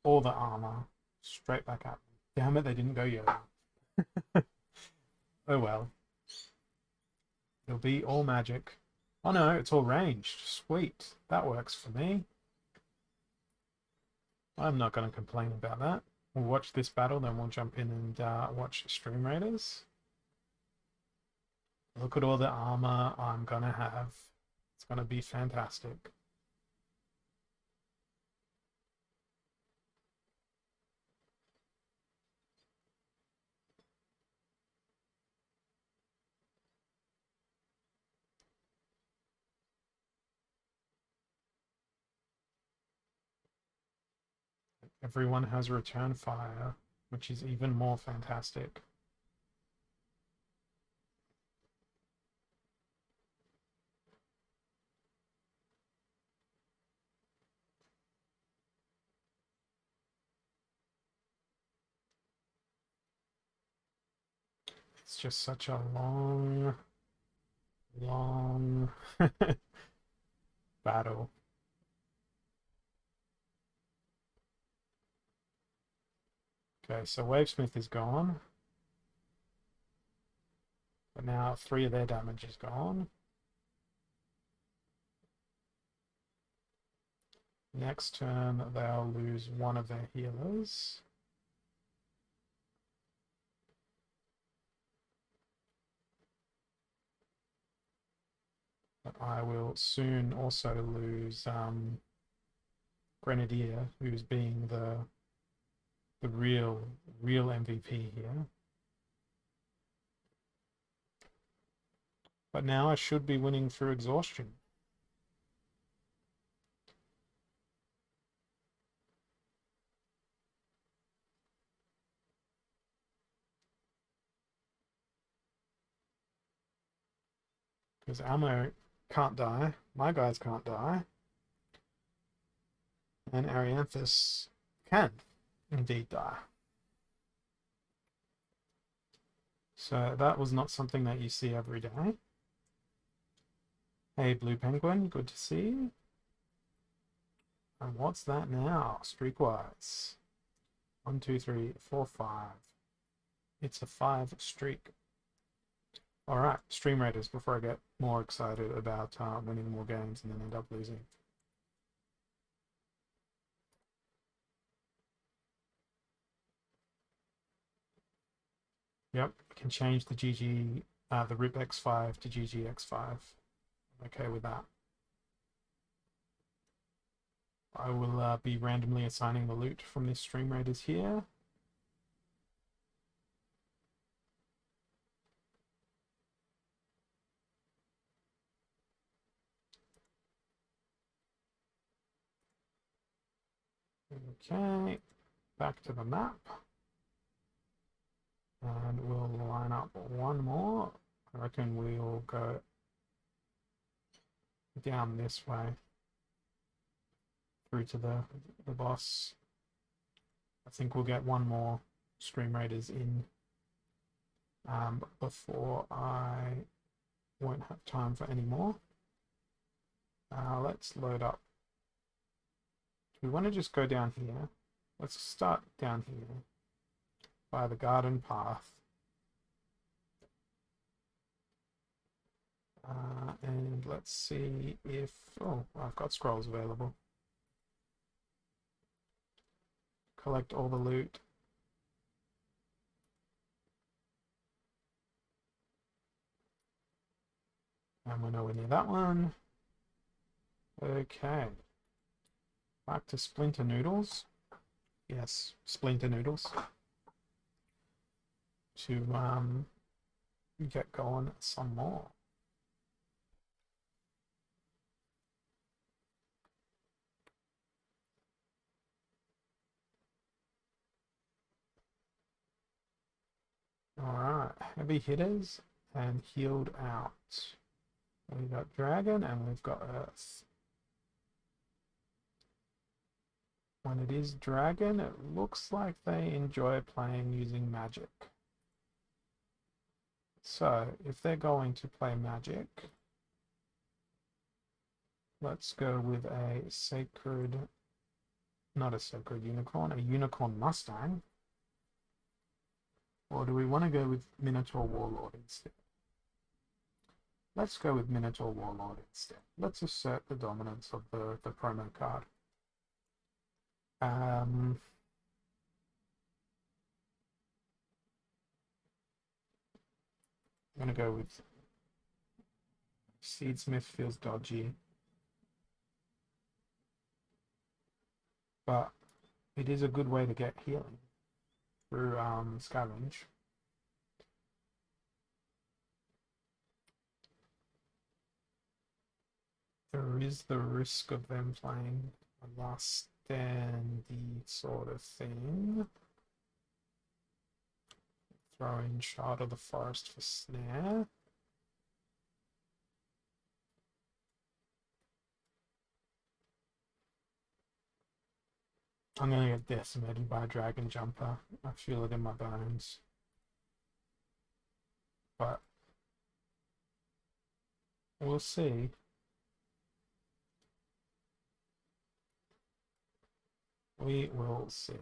all the armor, straight back at me. Damn it, they didn't go Jotun. Oh well. It'll be all magic. Oh no, it's all ranged. Sweet. That works for me. I'm not going to complain about that. We'll watch this battle, then we'll jump in and watch Stream Raiders. Look at all the armor I'm going to have. It's going to be fantastic. Everyone has return fire, which is even more fantastic. It's just such a long battle. Okay, so Wavesmith is gone. But now 3 of their damage is gone. Next turn, they'll lose 1 of their healers. But I will soon also lose Grenadier, who's being the real MVP here. But now I should be winning through exhaustion. Because Ammo can't die, my guys can't die, and Arianthus can indeed die. So that was not something that you see every day. Hey, Blue Penguin, good to see you. And what's that now, streak-wise? 1, 2, 3, 4, 5. It's a 5 streak. Alright, Stream Raiders, before I get more excited about winning more games and then end up losing. Yep, can change the GG, the RIP X5 to GG X5. I'm okay with that. I will be randomly assigning the loot from this Stream Raiders here. Okay, back to the map. And we'll line up 1 more. I reckon we'll go down this way through to the boss. I think we'll get 1 more Stream Raiders in before I won't have time for any more. Let's load up. We want to just go down here. Let's start down here by the garden path. And let's see if... Oh, I've got scrolls available. Collect all the loot. And we're nowhere near that one. Okay. Back to Splinter Noodles. Yes, Splinter Noodles. to get going some more. Alright, heavy hitters and healed out. We've got dragon and we've got earth. When it is dragon, it looks like they enjoy playing using magic. So, if they're going to play magic, let's go with a sacred, not a sacred unicorn, a unicorn mustang. Or do we want to go with Minotaur Warlord instead? Let's go with Minotaur Warlord instead. Let's assert the dominance of the promo card. I'm going to go with Seedsmith, feels dodgy. But it is a good way to get healing through Scavenge. There is the risk of them playing a last standy sort of thing. Throw in Shard of the Forest for snare. I'm going to get decimated by a Dragon Jumper. I feel it in my bones. But we'll see. We will see.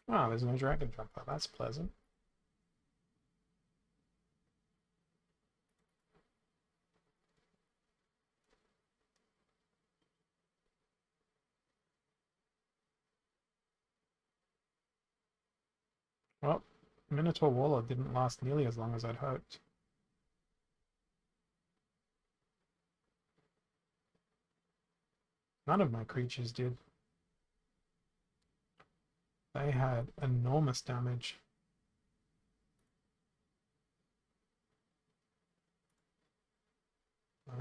Oh, there's no Dragon Jumper. That's pleasant. Well, Minotaur Warlord didn't last nearly as long as I'd hoped. None of my creatures did. They had enormous damage.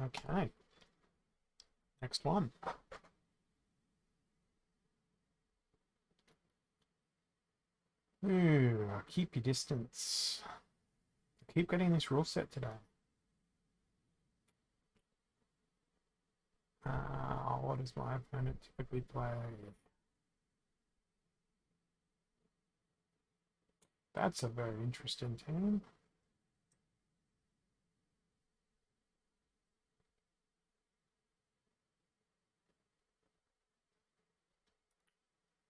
Okay. Next one. Ooh, keep your distance. I keep getting this rule set today. What does my opponent typically play? That's a very interesting team.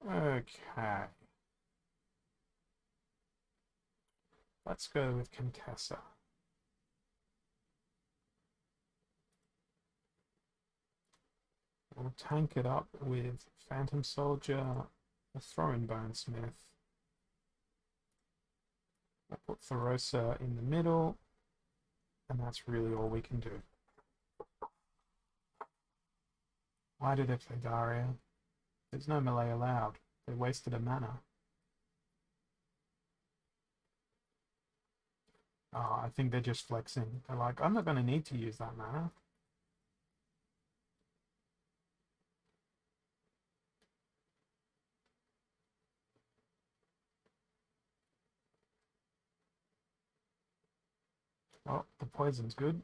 Okay. Let's go with Contessa. We'll tank it up with Phantom Soldier, a Throwing Bonesmith. We'll put Thorosa in the middle, and that's really all we can do. Why did it play Daria? There's no melee allowed. They wasted a mana. Oh, I think they're just flexing. They're like, I'm not going to need to use that mana. Well, the poison's good.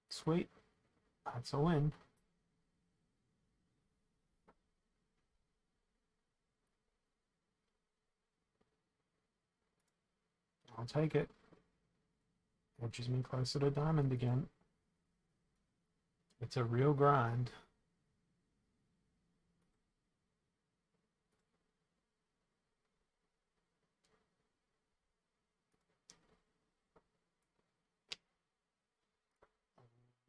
Sweet. That's a win. I'll take it. Edges me closer to diamond again. It's a real grind.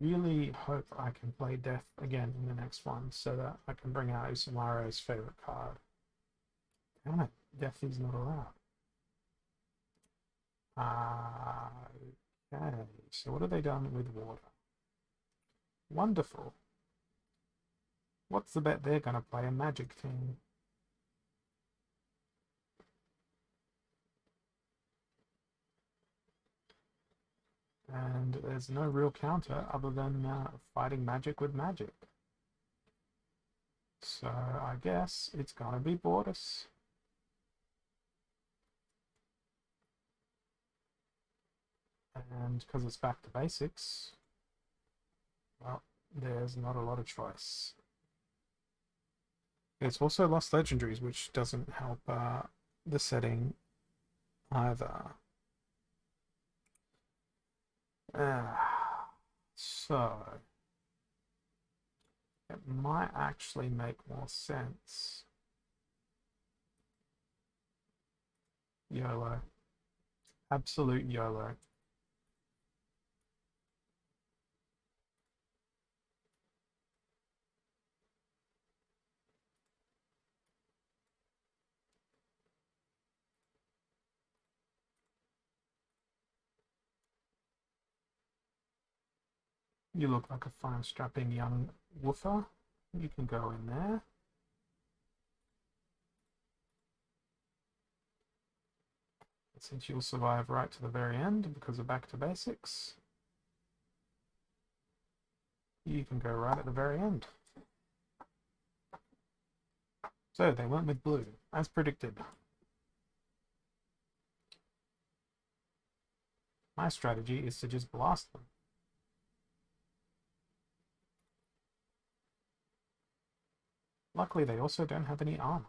really hope I can play Death again in the next one so that I can bring out Usamaro's favorite card. Damn it, Death is not allowed. Okay, so what have they done with water? Wonderful. What's the bet they're going to play? A magic team. And there's no real counter other than fighting magic with magic. So I guess it's going to be Bortus. And because it's back to basics, well, there's not a lot of choice. It's also lost legendaries, which doesn't help the setting either. So it might actually make more sense. YOLO. Absolute YOLO. You look like a fine strapping young woofer. You can go in there. Since you'll survive right to the very end because of back to basics, you can go right at the very end. So they went with blue, as predicted. My strategy is to just blast them. Luckily, they also don't have any armor.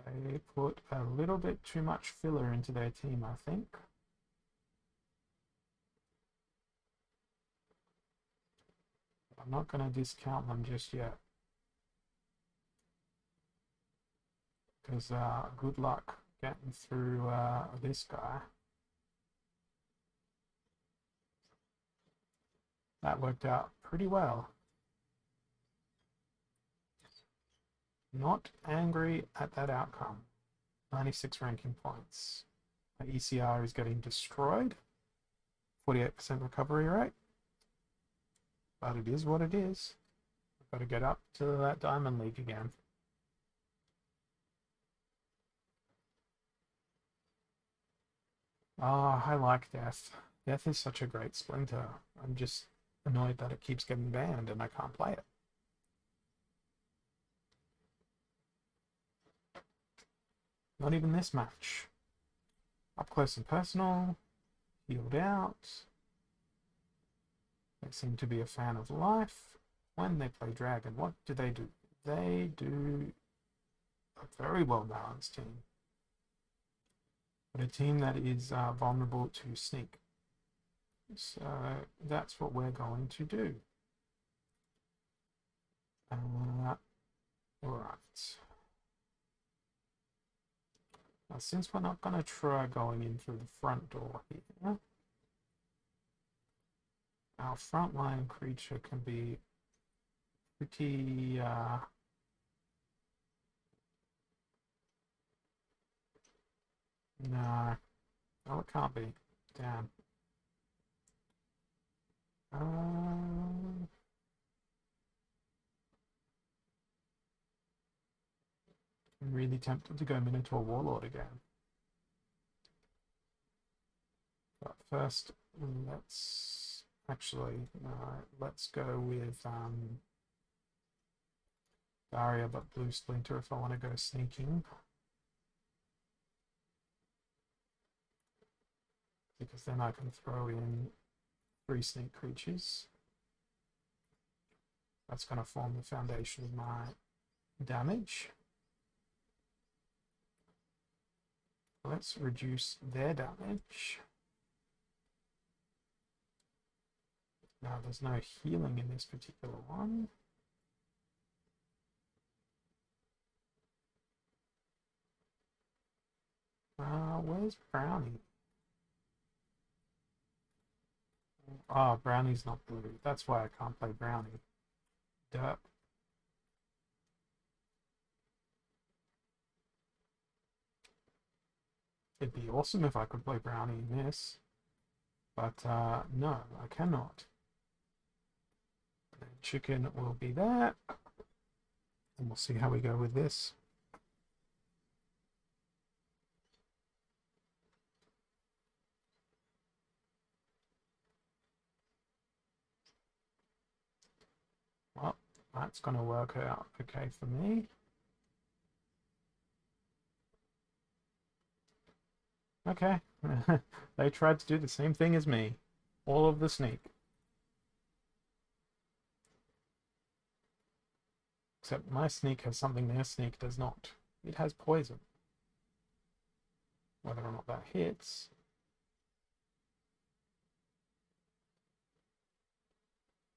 They put a little bit too much filler into their team, I think. I'm not going to discount them just yet. Because good luck getting through this guy. That worked out pretty well. Not angry at that outcome. 96 ranking points. My ECR is getting destroyed. 48% recovery rate. But it is what it is. I've got to get up to that Diamond League again. Oh, I like Death. Death is such a great Splinter. I'm just annoyed that it keeps getting banned and I can't play it. Not even this match. Up close and personal. Healed out. They seem to be a fan of life. When they play Dragon, what do? They do a very well balanced team. But a team that is vulnerable to sneak. So that's what we're going to do. Alright. Now, since we're not going to try going in through the front door here, our frontline creature can be pretty no, oh, it can't be. Damn. I'm really tempted to go Minotaur Warlord again. But first, let's let's go with Daria, but Blue Splinter if I want to go sneaking. Because then I can throw in 3 sneak creatures. That's going to form the foundation of my damage. Let's reduce their damage. Now, there's no healing in this particular one. Where's Brownie? Oh, Brownie's not blue. That's why I can't play Brownie. Derp. It'd be awesome if I could play Brownie in this. But no, I cannot. Chicken will be there. And we'll see how we go with this. Well, that's going to work out okay for me. Okay. They tried to do the same thing as me. All of the sneak. Except my sneak has something their sneak does not. It has poison. Whether or not that hits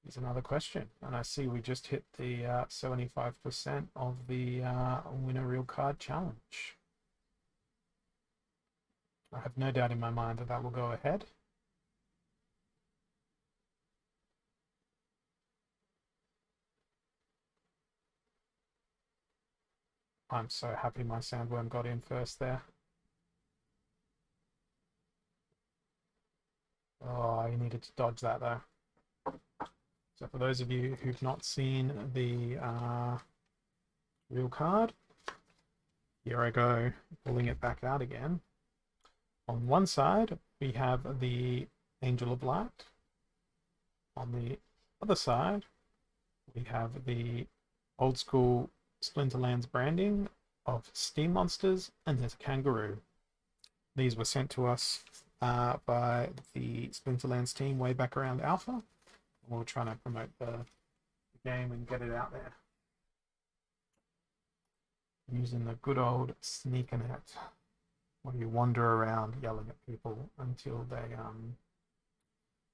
is another question. And I see we just hit the 75% of the win a real card challenge. I have no doubt in my mind that that will go ahead. I'm so happy my sandworm got in first there. Oh, you needed to dodge that though. So for those of you who've not seen the real card, here I go, pulling it back out again. On one side, we have the Angel of Light. On the other side, we have the old school Splinterlands branding of steam monsters, and there's a kangaroo. These were sent to us by the Splinterlands team way back around Alpha. We're trying to promote the game and get it out there using the good old sneakernet, where you wander around yelling at people until they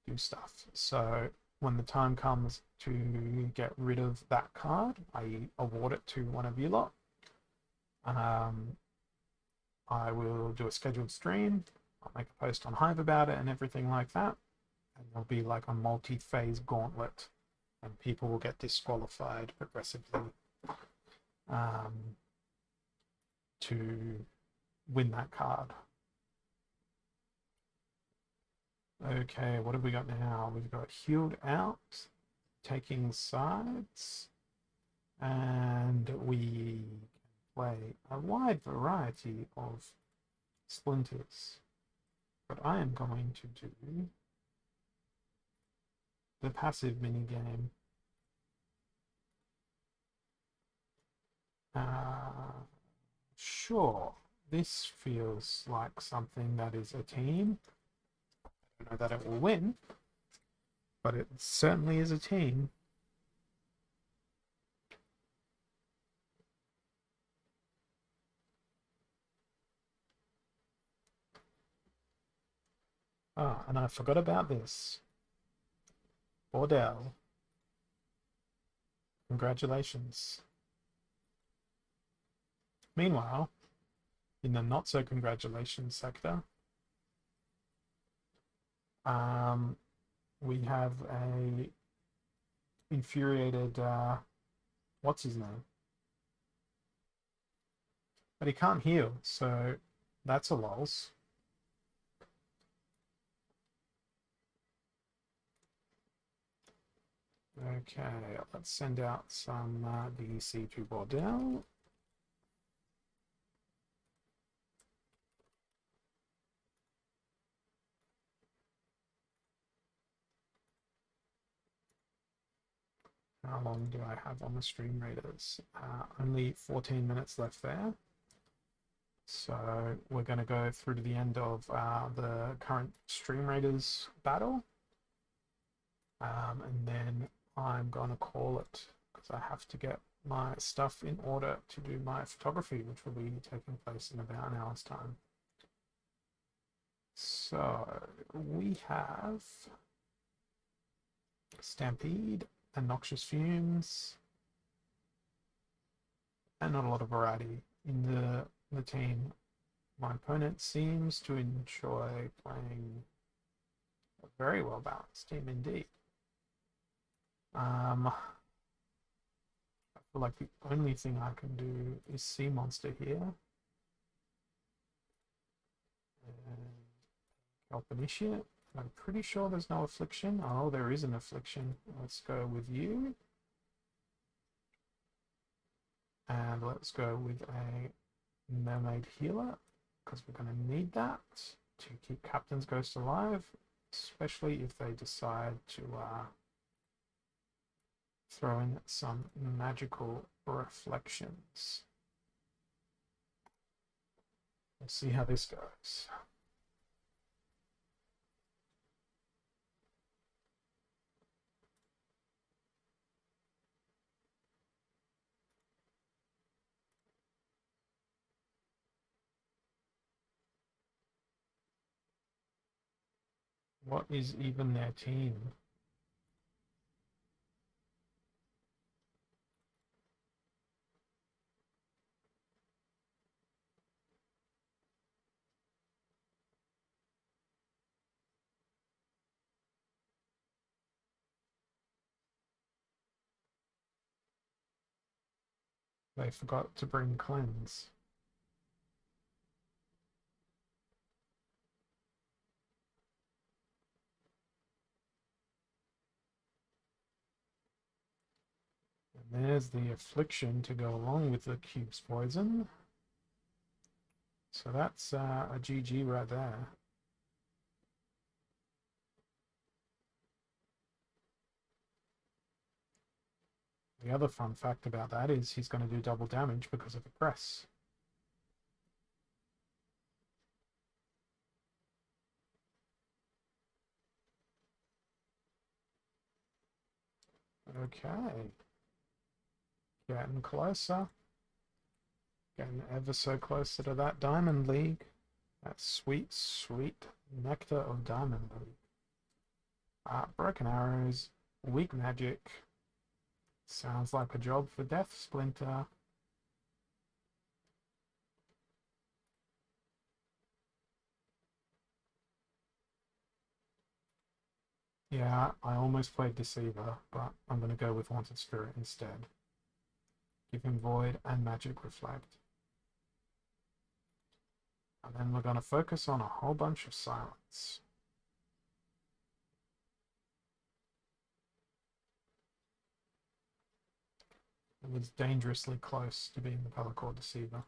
do stuff. So when the time comes to get rid of that card, I award it to one of you lot. I will do a scheduled stream. I'll make a post on Hive about it and everything like that. And there'll be like a multi-phase gauntlet, and people will get disqualified progressively to win that card. Okay, what have we got now? We've got healed out, taking sides, and we can play a wide variety of splinters. But I am going to do the passive minigame. Sure, this feels like something that is a team. I don't know that it will win, but it certainly is a team. Ah, and I forgot about this. Bordell. Congratulations. Meanwhile, in the not so congratulations sector, we have a infuriated what's his name? But he can't heal, so that's a lols. Okay, let's send out some DC to Bordell. How long do I have on the stream raiders? Only 14 minutes left there. So we're going to go through to the end of the current stream raiders battle. And then I'm going to call it, because I have to get my stuff in order to do my photography, which will be taking place in about an hour's time. So we have Stampede and Noxious Fumes, and not a lot of variety in the team. My opponent seems to enjoy playing a very well balanced team indeed. I feel like the only thing I can do is Sea Monster here. And Help Initiate. I'm pretty sure there's no Affliction. Oh, there is an Affliction. Let's go with you. And let's go with a Mermaid Healer, because we're going to need that to keep Captain's Ghost alive, especially if they decide to throw in some magical reflections. We'll see how this goes. What is even their team? They forgot to bring Cleanse. And there's the Affliction to go along with the Cube's Poison. So that's a GG right there. The other fun fact about that is he's going to do double damage because of the press. Okay. Getting closer. Getting ever so closer to that Diamond League. That sweet, sweet nectar of Diamond League. Broken Arrows, Weak Magic. Sounds like a job for Death Splinter. Yeah, I almost played Deceiver, but I'm going to go with Haunted Spirit instead. Give him Void and Magic Reflect. And then we're going to focus on a whole bunch of Silence. It was dangerously close to being the Pelacor Deceiver.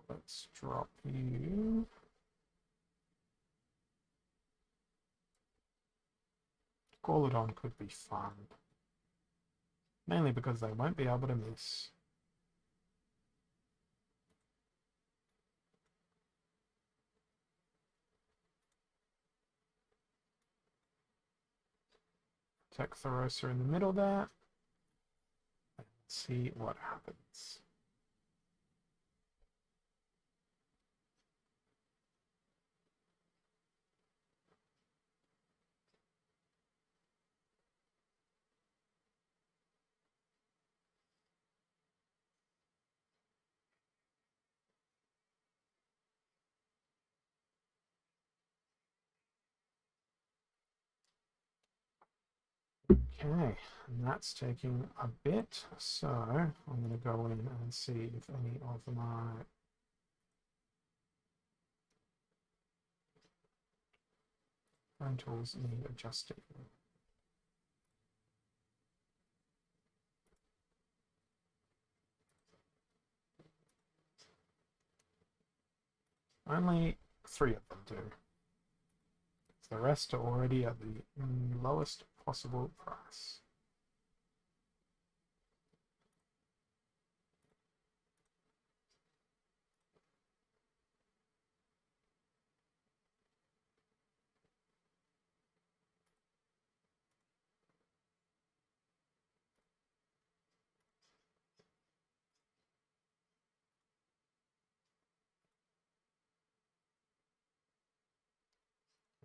Let's drop you. Gorlodon could be fun. Mainly because they won't be able to miss. Tech Therosa in the middle there. Let's see what happens. Okay, and that's taking a bit, so I'm going to go in and see if any of my rentals need adjusting. Only 3 of them do. The rest are already at the lowest possible price.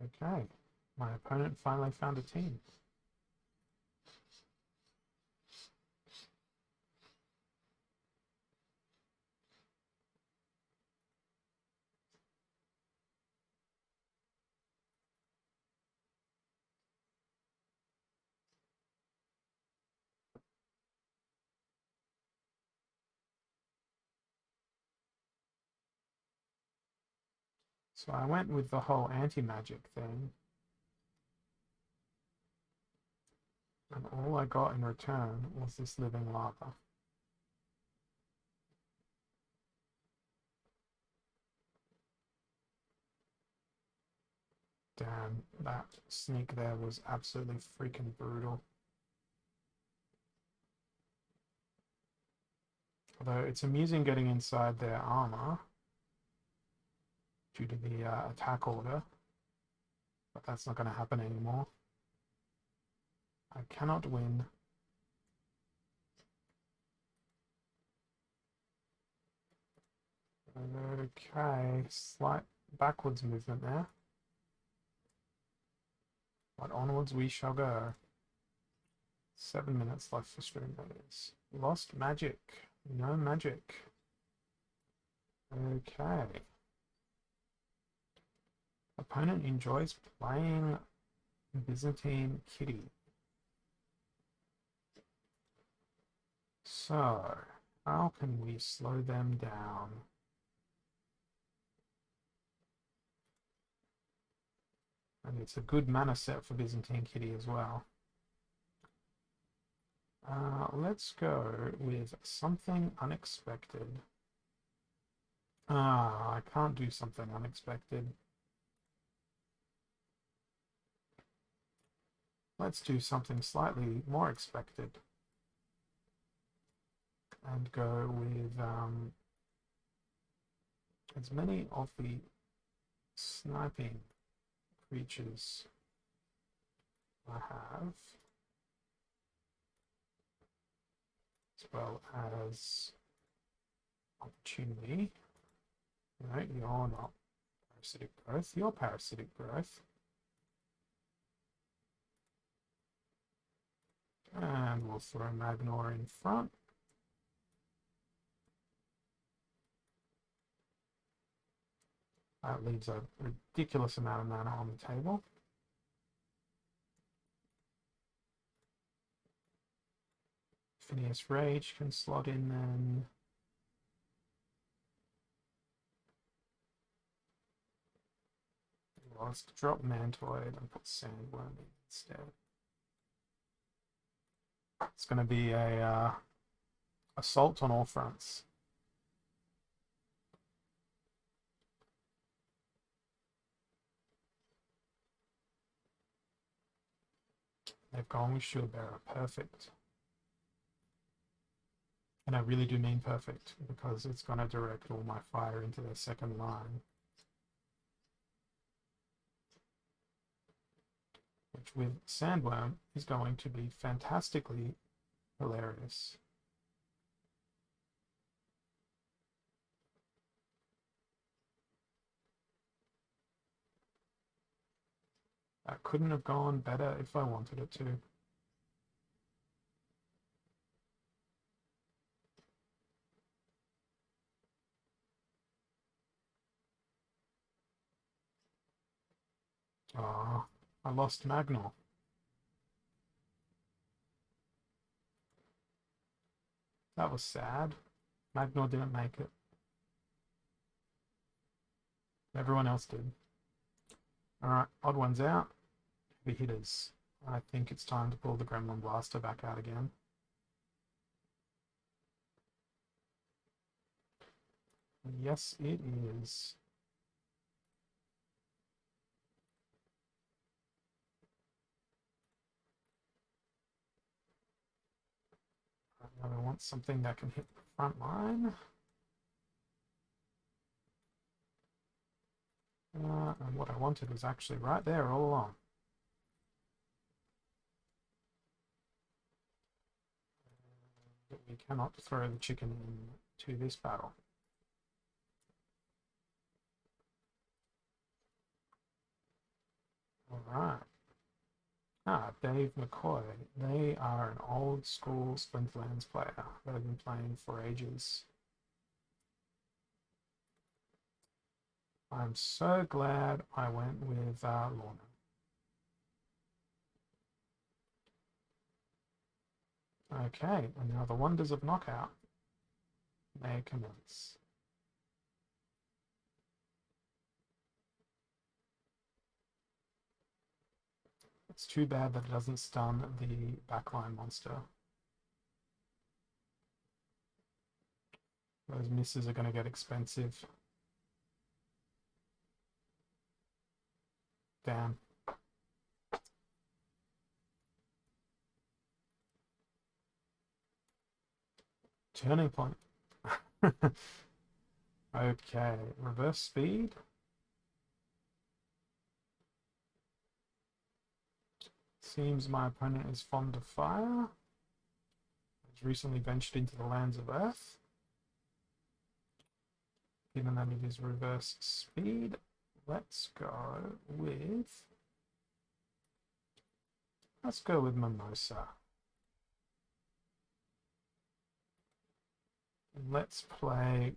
Okay, my opponent finally found a team. So I went with the whole anti-magic thing, and all I got in return was this living lava. Damn, that sneak there was absolutely freaking brutal. Although it's amusing getting inside their armor due to the attack order, but that's not going to happen anymore. I cannot win. Okay, slight backwards movement there. But onwards we shall go. 7 minutes left for stream, that is. Lost magic. No magic. Okay. Opponent enjoys playing Byzantine Kitty. So, how can we slow them down? And it's a good mana set for Byzantine Kitty as well. Let's go with something unexpected. I can't do something unexpected. Let's do something slightly more expected. And go with as many of the sniping creatures I have, as well as opportunity. No, you're not parasitic growth, you're parasitic growth. And we'll throw Magnor in front. That leaves a ridiculous amount of mana on the table. Phineas Rage can slot in then. Let's drop Mantoid and put Sandworm in instead. It's going to be a assault on all fronts. They've gone with Shieldbearer. Perfect. And I really do mean perfect, because it's going to direct all my fire into their second line. Which with Sandworm is going to be fantastically hilarious. That couldn't have gone better if I wanted it to. Ah, I lost Magnor. That was sad. Magnor didn't make it. Everyone else did. Alright, odd ones out. Heavy hitters. I think it's time to pull the Gremlin Blaster back out again. Yes, it is. Now I want something that can hit the front line. And what I wanted was actually right there all along. But we cannot throw the chicken into this battle. Alright. Ah, Dave McCoy. They are an old school Splinterlands player that I've been playing for ages. I'm so glad I went with Lorna. Okay, and now the wonders of knockout may commence. It's too bad that it doesn't stun the backline monster. Those misses are going to get expensive. Damn. Turning point. Okay, reverse speed. Seems my opponent is fond of fire. Has recently ventured into the lands of Earth. Given that it is reverse speed, let's go with Mimosa. Let's play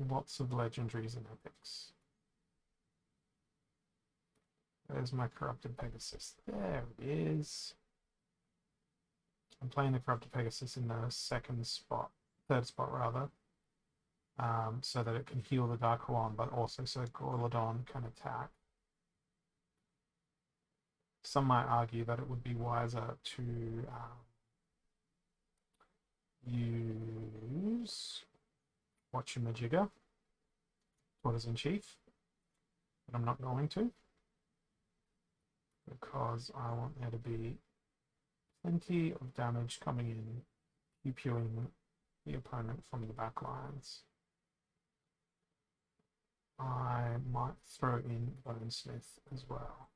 lots of legendaries and epics. There's my Corrupted Pegasus. There it is. I'm playing the Corrupted Pegasus in the third spot rather, so that it can heal the Dark Huan, but also so Gorladon can attack. Some might argue that it would be wiser to use Whatchamajigger, Tortoise-in-Chief, but I'm not going to, because I want there to be plenty of damage coming in, pew-pewing the opponent from the back lines. I might throw in Bonesmith as well.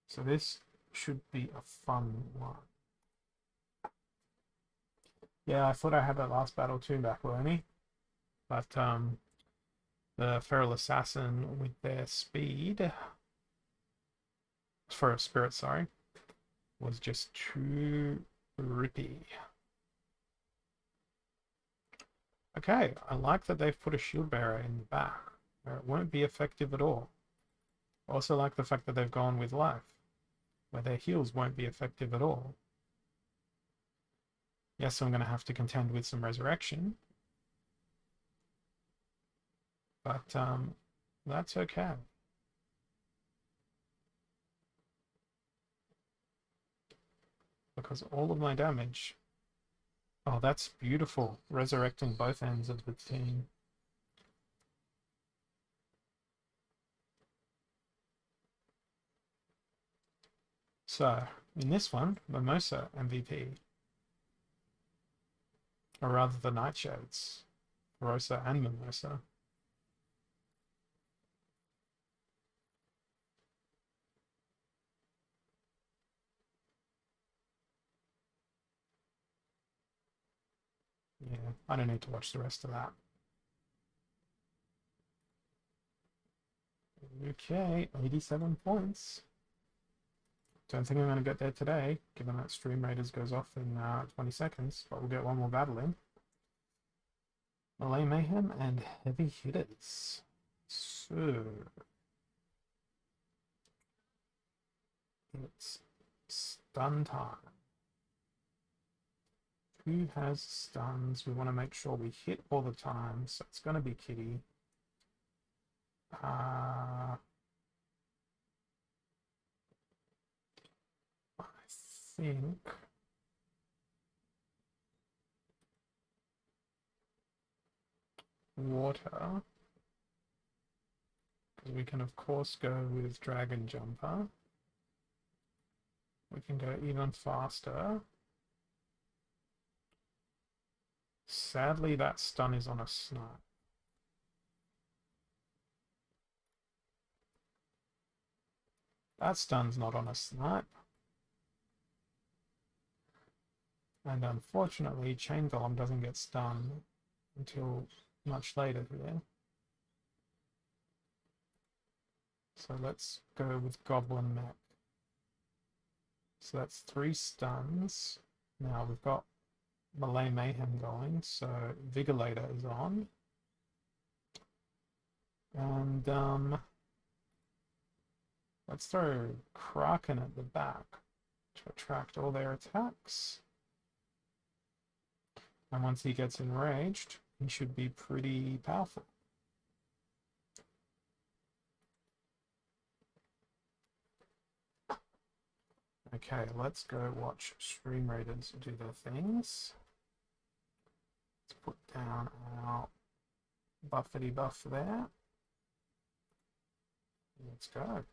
So this should be a fun one. Yeah, I thought I had that last battle too back, Lenny. But the Feral Assassin with their speed for a spirit, sorry, was just too rippy. Okay, I like that they've put a shield bearer in the back, where it won't be effective at all. I also like the fact that they've gone with life, where their heals won't be effective at all. Yes, I'm going to have to contend with some resurrection, but that's okay. Because all of my damage... Oh, that's beautiful. Resurrecting both ends of the team. So, in this one, Mimosa MVP. Or rather the Nightshades. Rosa and Mimosa. Yeah, I don't need to watch the rest of that. Okay, 87 points. Don't think I'm going to get there today, given that Stream Raiders goes off in 20 seconds, but we'll get one more battle in. Melee Mayhem and Heavy Hitters. So... it's stun time. Who has stuns? We want to make sure we hit all the time, so it's going to be Kitty. I think water. We can of course go with Dragon Jumper. We can go even faster. Sadly, that stun is on a snipe. That stun's not on a snipe. And unfortunately, Chain Golem doesn't get stunned until much later here. So let's go with Goblin Mech. So that's 3 stuns. Now we've got Melee Mayhem going, so Vigilator is on. And let's throw Kraken at the back to attract all their attacks. And once he gets enraged, he should be pretty powerful. Okay, let's go watch Stream Raiders do their things. Let's put down our buffety buff there. Let's go.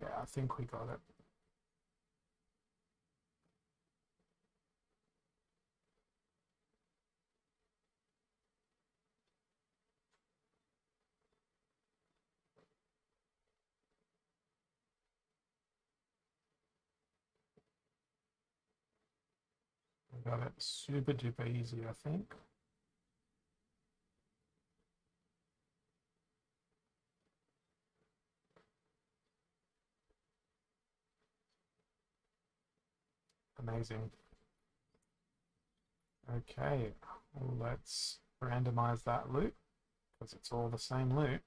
Yeah, I think we got it. We got it super duper easy, I think. Amazing. Okay, let's randomize that loot because it's all the same loot.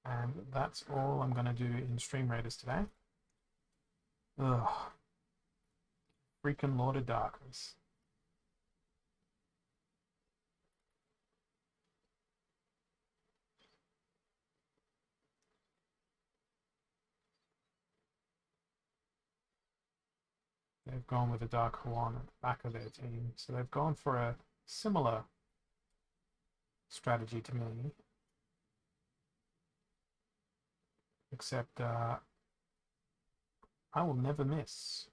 And that's all I'm going to do in Stream Raiders today. Ugh. Freaking Lord of Darkness. They've gone with a Dark Huan at the back of their team. So they've gone for a similar strategy to me. Except I will never miss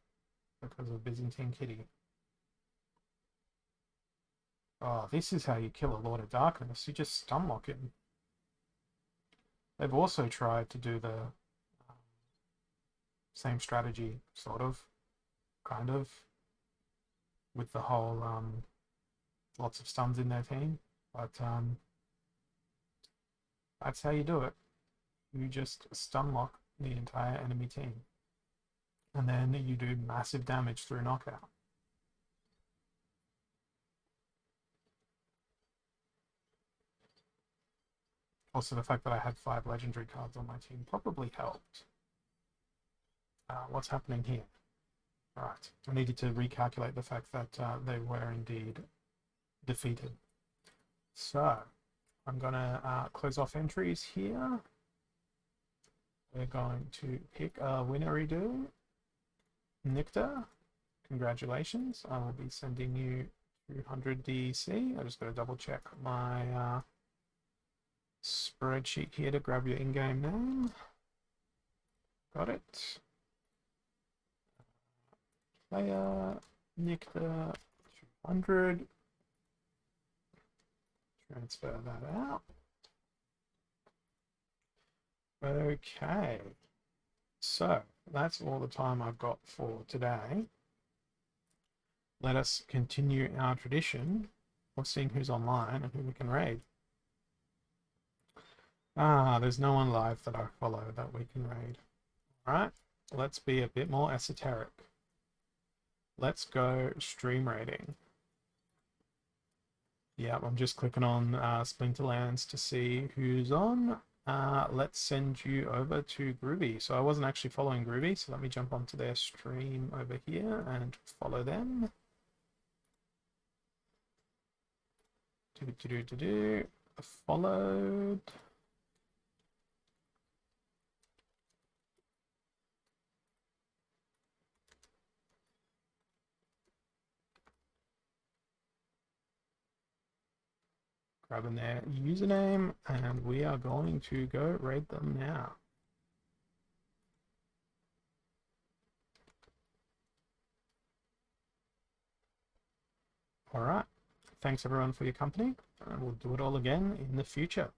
because of Byzantine Kitty. Oh, this is how you kill a Lord of Darkness. You just stun lock him. They've also tried to do the same strategy, sort of, kind of, with the whole lots of stuns in their team. But that's how you do it. You just stun lock the entire enemy team. And then you do massive damage through knockout. Also, the fact that I had 5 legendary cards on my team probably helped. What's happening here? Alright, I needed to recalculate the fact that they were indeed defeated. So, I'm going to close off entries here. We're going to pick a winner-do. Nicta, congratulations. I will be sending you 200 DC. I just got to double check my spreadsheet here to grab your in-game name. Got it. Player, Nicta, 200. Transfer that out. Okay. So, that's all the time I've got for today. Let us continue our tradition of seeing who's online and who we can raid. Ah, there's no one live that I follow that we can raid. Alright, let's be a bit more esoteric. Let's go stream raiding. Yeah, I'm just clicking on Splinterlands to see who's on. Let's send you over to Groovy. So I wasn't actually following Groovy, so let me jump onto their stream over here and follow them. Followed. Grabbing their username, and we are going to go raid them now. All right. Thanks everyone for your company, and we'll do it all again in the future.